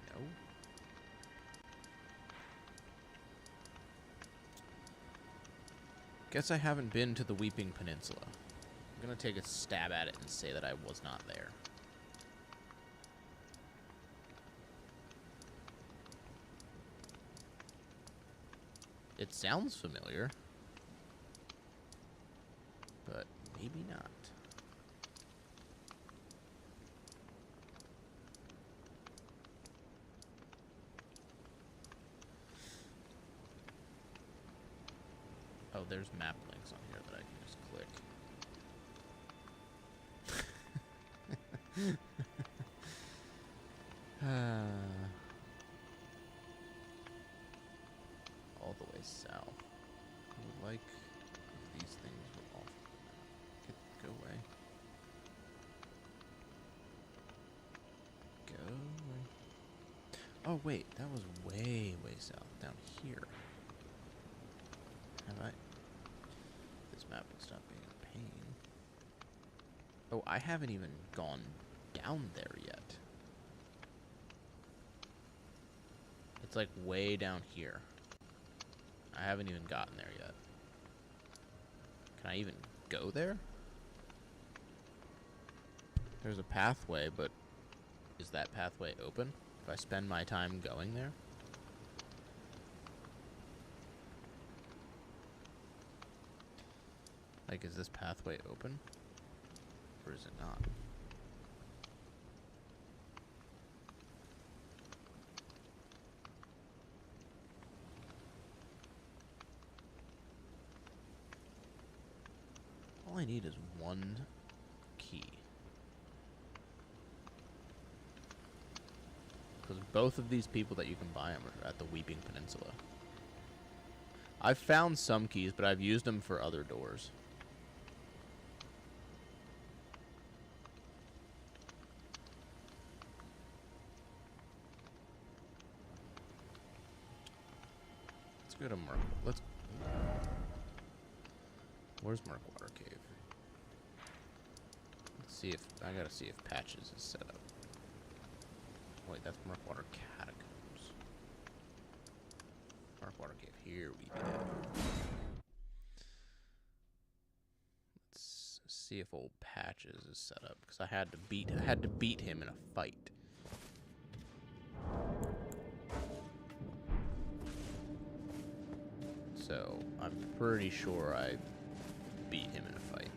No. Guess I haven't been to the Weeping Peninsula. I'm gonna take a stab at it and say that I was not there. It sounds familiar, but maybe not. Oh, there's map links on here that I can just click. All the way south. I would like if these things would all go away. Go away. Oh wait, that was way south down here. Have I? This map will stop being a pain. Oh, I haven't even gone down there yet. It's like way down here. I haven't even gotten there yet. Can I even go there? There's a pathway, but is that pathway open if I spend my time going there? Like, is this pathway open? Or is it not? All I need is one key. Because both of these people that you can buy them are at the Weeping Peninsula. I've found some keys, but I've used them for other doors. Let's go to Let's... Where's Murkwater Cave? Let's see if... I gotta see if Patches is set up. Wait, that's Murkwater Catacombs. Murkwater Cave Here we go. Let's see if old Patches is set up, because I had to beat him in a fight. So I'm pretty sure I beat him in a fight.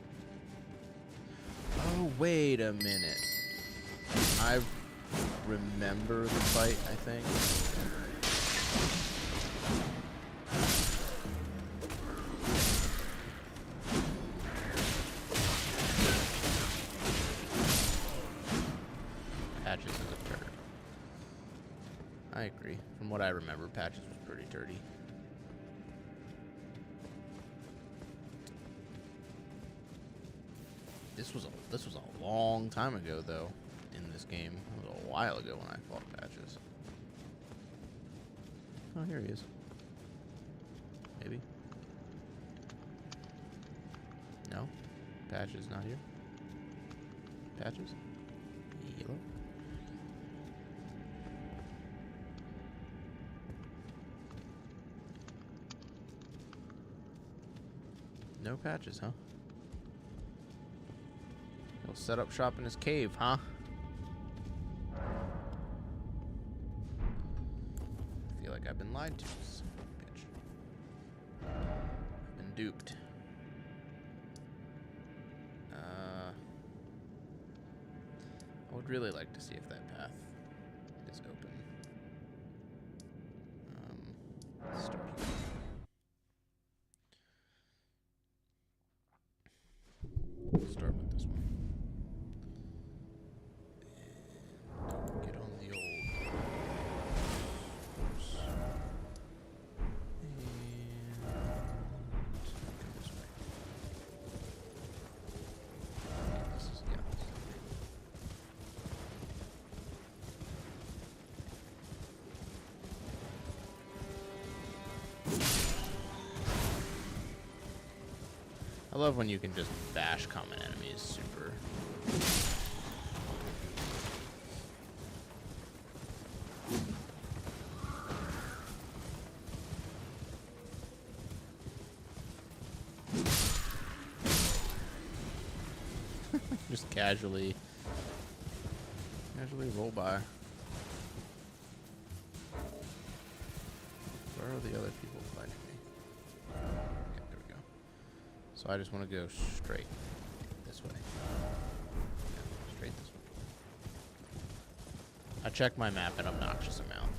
Oh, wait a minute. I remember the fight, I think. Patches is a turd. I agree. From what I remember, Patches was pretty dirty. This was a long time ago, though, in this game. It was a while ago when I fought Patches. Oh, here he is. Maybe. No? Patches not here? Patches? Hello? No Patches, huh? He'll set up shop in his cave, huh? I feel like I've been lied to, son of a bitch. I've been duped. I would really like to see if that path is open. Let's start here. We'll start with this one. And get on the old horse. And go this way. This is, yeah, this is I love when you can just bash common enemies super. Just casually roll by. Where are the other people fighting me? Okay, there we go. So I just want to go straight this way. Yeah, straight this way. I check my map an obnoxious amount.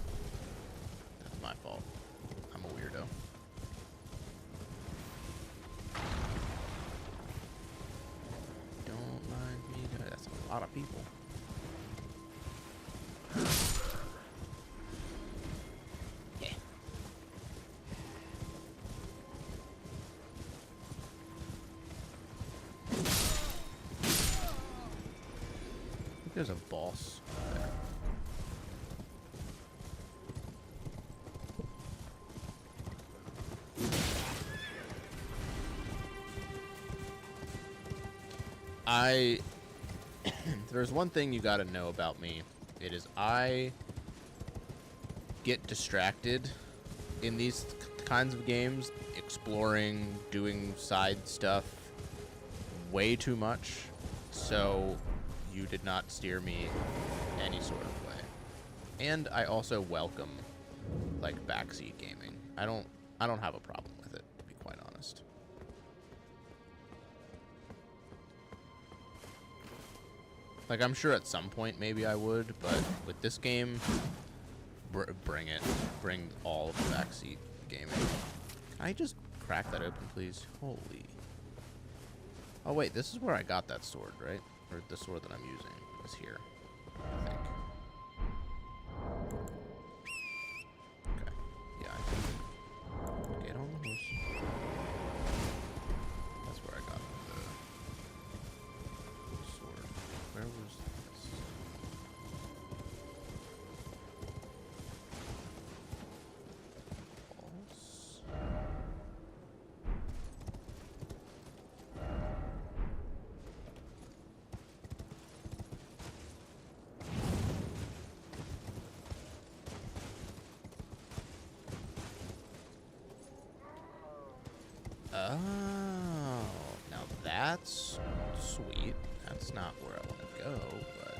That's my fault. I'm a weirdo. Don't mind me. That's a lot of people. Yeah. I think there's a boss there. There's one thing you gotta know about me. It is I get distracted in these kinds of games, exploring, doing side stuff way too much, so you did not steer me any sort of way. And I also welcome, like, backseat gaming. I don't have a problem with it, to be quite honest. Like, I'm sure at some point maybe I would, but with this game, bring it. Bring all of the backseat gaming. Can I just crack that open, please? Holy. Oh, wait, this is where I got that sword, right? Or the sword that I'm using is here, I think. Okay. Yeah, I can get on the horse. That's where I got the sword. Where was this? False. Oh, now that's sweet. That's not where I want to go, but...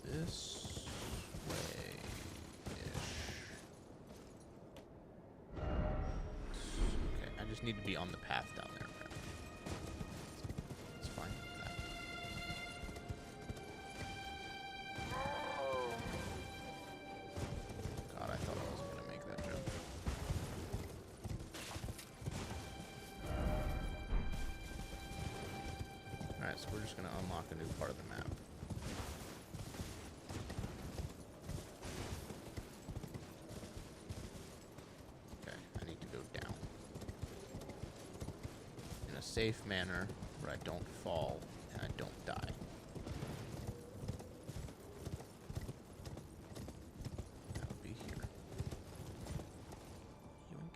this way-ish. Okay, I just need to be on the path down there. It's fine with that. God, I thought I wasn't gonna make that jump. Alright, so we're just gonna unlock a new part of the map. Safe manner where I don't fall and I don't die. That would be here. Yoink.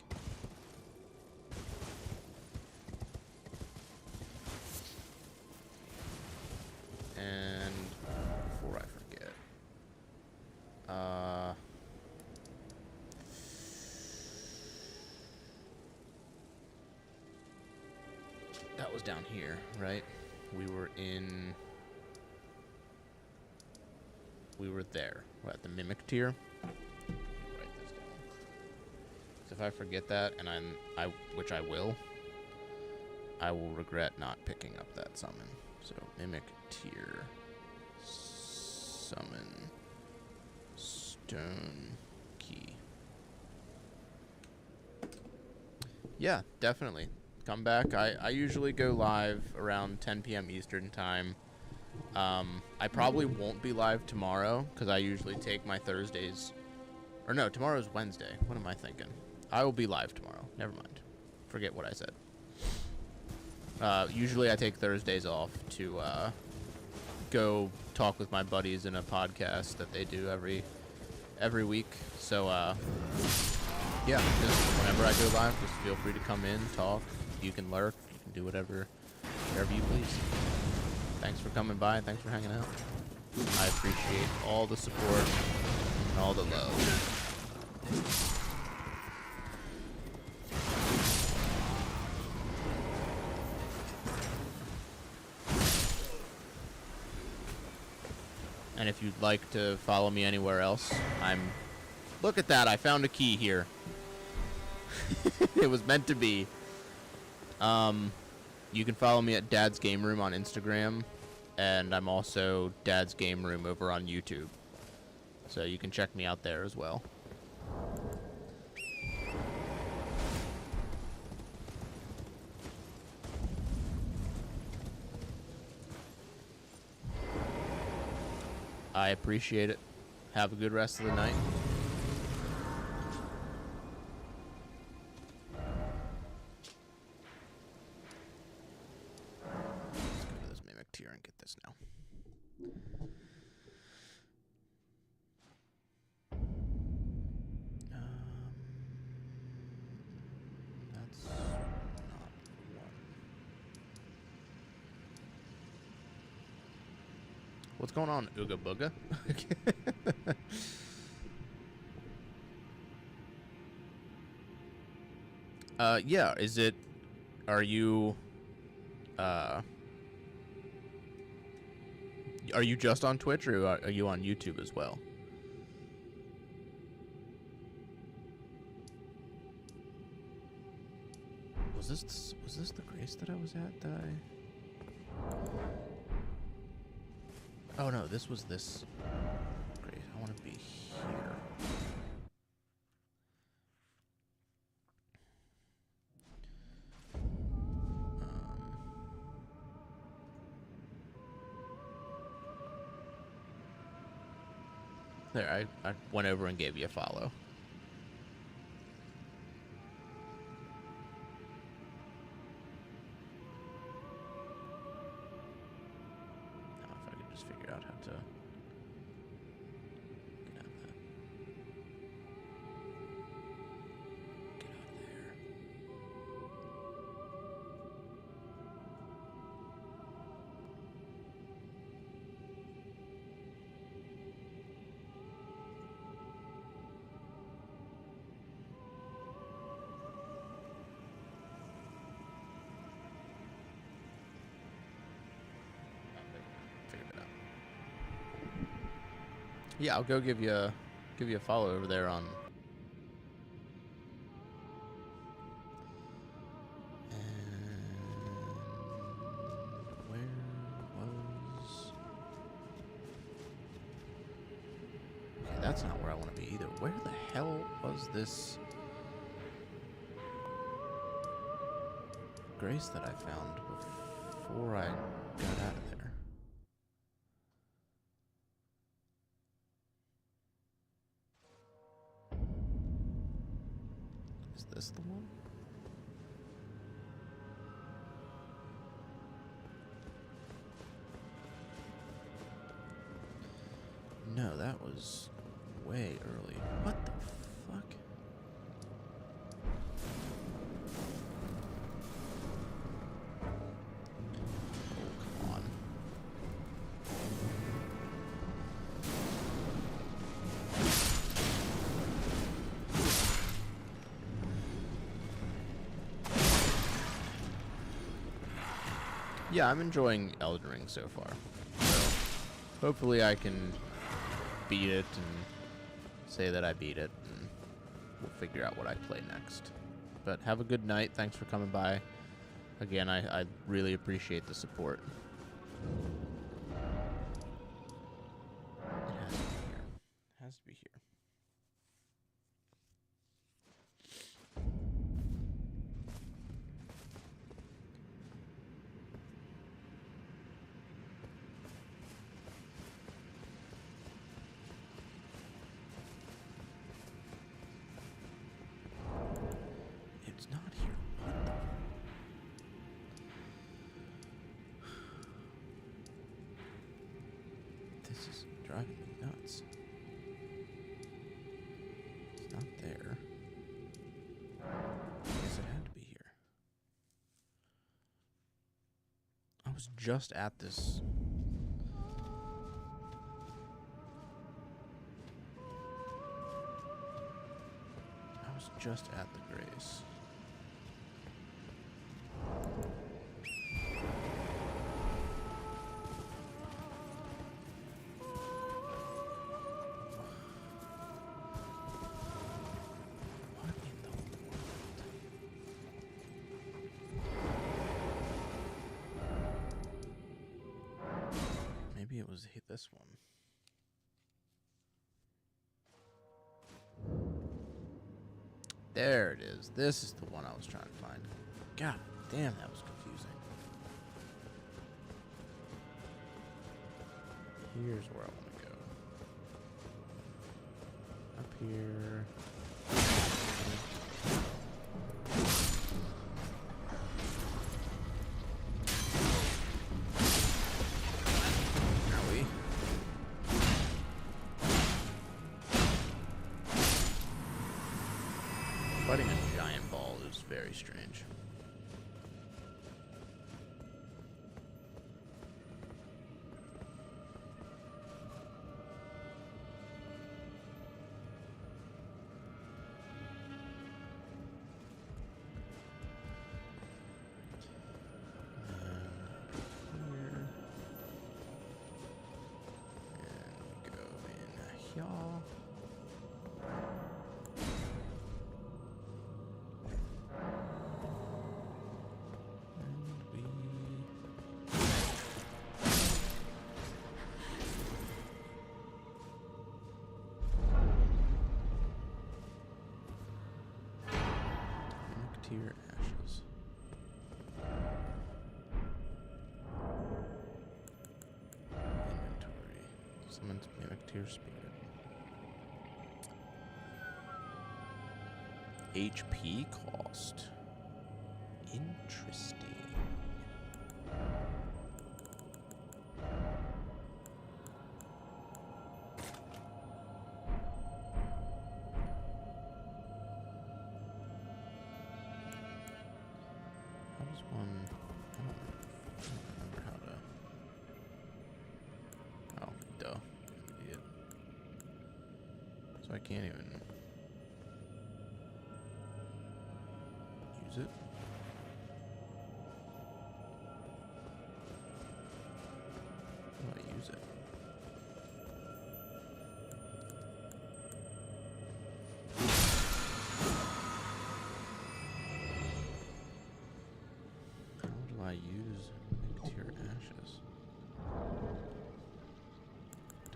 And before I forget, that was down here, right? We were there. We're at the mimic tier. Let me write this down. 'Cause if I forget that, and which I will regret not picking up that summon. So mimic tier, summon, stone key. Yeah, definitely. Come back. I usually go live around 10 p.m. Eastern time. I probably won't be live tomorrow because I usually take my Thursdays. Or no, tomorrow's Wednesday. What am I thinking? I will be live tomorrow. Never mind. Forget what I said. Usually I take Thursdays off to go talk with my buddies in a podcast that they do every week. So yeah, just whenever I go live, just feel free to come in, talk. You can lurk, you can do whatever you please. Thanks for coming by, thanks for hanging out. I appreciate all the support and all the love. And if you'd like to follow me anywhere else, look at that, I found a key here. It was meant to be. You can follow me at Dad's Game Room on Instagram, and I'm also Dad's Game Room over on YouTube. So you can check me out there as well. I appreciate it. Have a good rest of the night. Let's go to this mimic tier and get this now. That's not one. What's going on, Ooga Booga? Yeah, are you just on Twitch, or are you on YouTube as well? Was this the Grace that I was at that Oh no, this was this Grace. I want to be here. There, I went over and gave you a follow. Now if I could just figure out how to get out of that. Get out of there. Yeah, I'll go give you a follow over there on. And where was? Okay, that's not where I want to be either. Where the hell was this grace that I found before I got out of there? Is this the one? No, that was way early. What the fuck? Oh, come on. Yeah, I'm enjoying Elden Ring so far. So hopefully I can beat it and say that I beat it, and we'll figure out what I play next. But have a good night. Thanks for coming by. Again, I really appreciate the support. It has to be here. It has to be here. It's not here. What the? This is driving me nuts. It's not there. I guess it had to be here. I was just at this. I was just at the grace. What in the world? Maybe it was this one. There it is. This is the one I was trying to find. God damn, that was confusing. Here's where I want to go. Up here. Are we? Fighting a giant ball is very strange. Tier ashes. Inventory. Summons mimic tier spirit. HP cost. Interesting. How does one? I don't remember how to. Oh, duh. Idiot. So I can't even use it. How do I use it?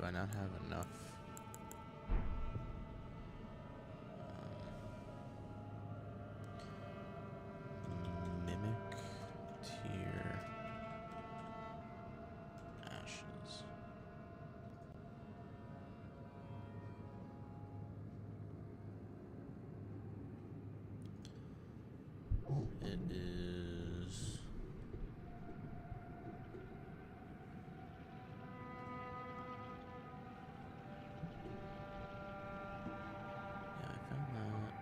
I not have enough? Mimic tier ashes. It is. Yeah, I found that.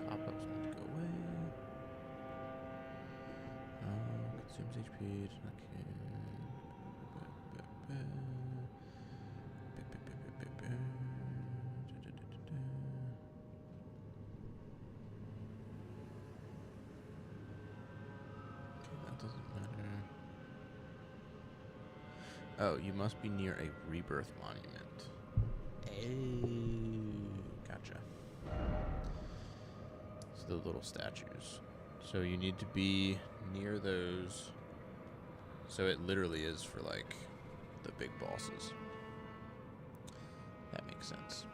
Pop-ups need to go away. Consumes HP. That doesn't matter. Oh, you must be near a rebirth monument. Oh, gotcha. It's the little statues. So you need to be near those. So it literally is for like the big bosses. That makes sense.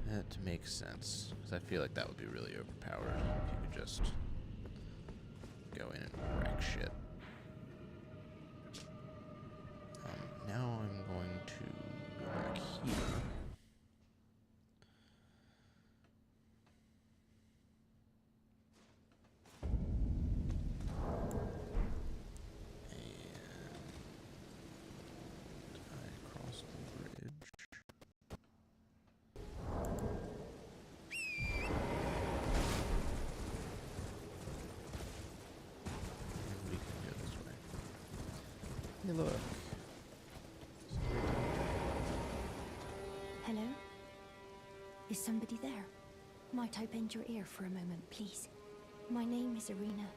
That makes sense. Because I feel like that would be really overpowered if you could just go in and wreck shit. Now I'm going to go back here. And I cross the bridge. And we can go this way. Hey, look. Somebody talked to me. Hello? Is somebody there? Might I bend your ear for a moment, please? My name is Irina.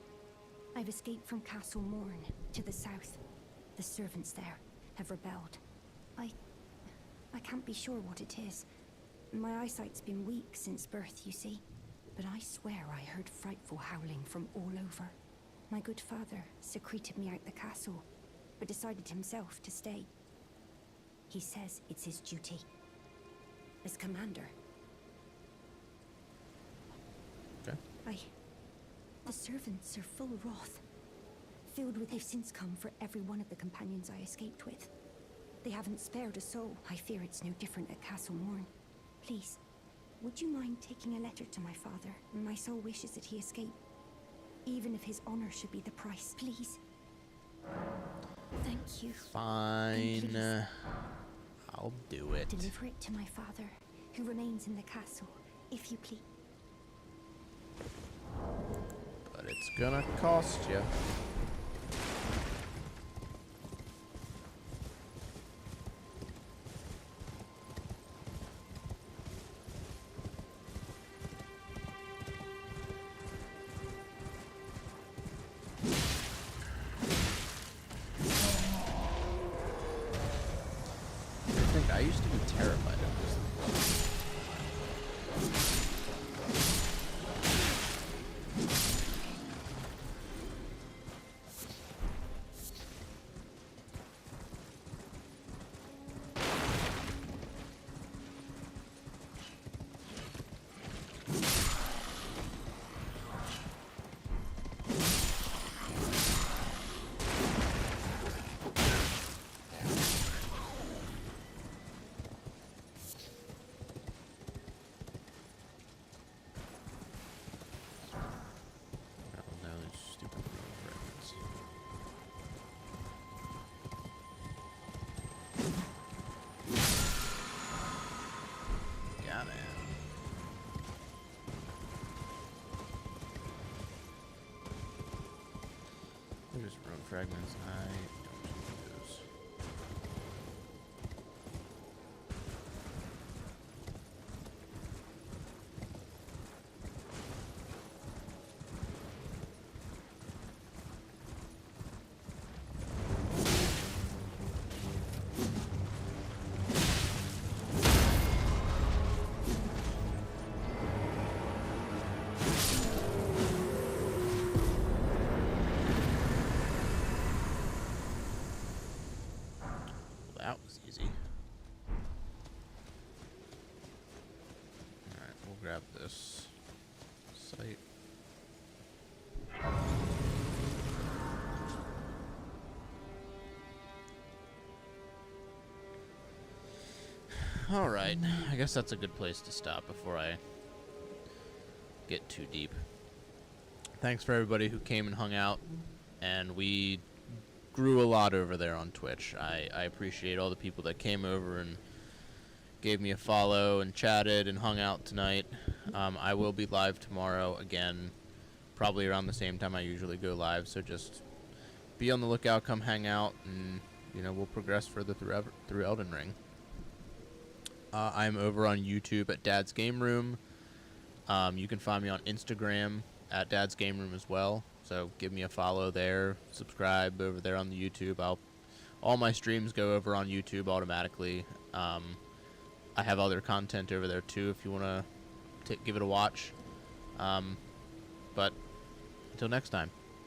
I've escaped from Castle Morn to the south. The servants there have rebelled. I can't be sure what it is. My eyesight's been weak since birth, you see. But I swear I heard frightful howling from all over. My good father secreted me out the castle, but decided himself to stay. He says it's his duty. As commander. Okay. The servants are full wrath. Filled with they've since come for every one of the companions I escaped with. They haven't spared a soul. I fear it's no different at Castle Morn. Please, would you mind taking a letter to my father? My soul wishes that he escape. Even if his honor should be the price, please. Thank you. Fine. Please. I'll do it. Deliver it to my father, who remains in the castle, if you please. But it's gonna cost you. I used to be terrified of this. There's rune fragments. I don't need those. grab this site. Alright, I guess that's a good place to stop before I get too deep. Thanks for everybody who came and hung out, and we grew a lot over there on Twitch. I appreciate all the people that came over and gave me a follow and chatted and hung out tonight. I will be live tomorrow again, probably around the same time I usually go live, so just be on the lookout, come hang out, and we'll progress further through Elden Ring. I'm over on YouTube at Dad's Game Room. You can find me on Instagram at Dad's Game Room as well. So give me a follow there. Subscribe over there on the YouTube. All my streams go over on YouTube automatically. I have other content over there too if you want to give it a watch. But until next time.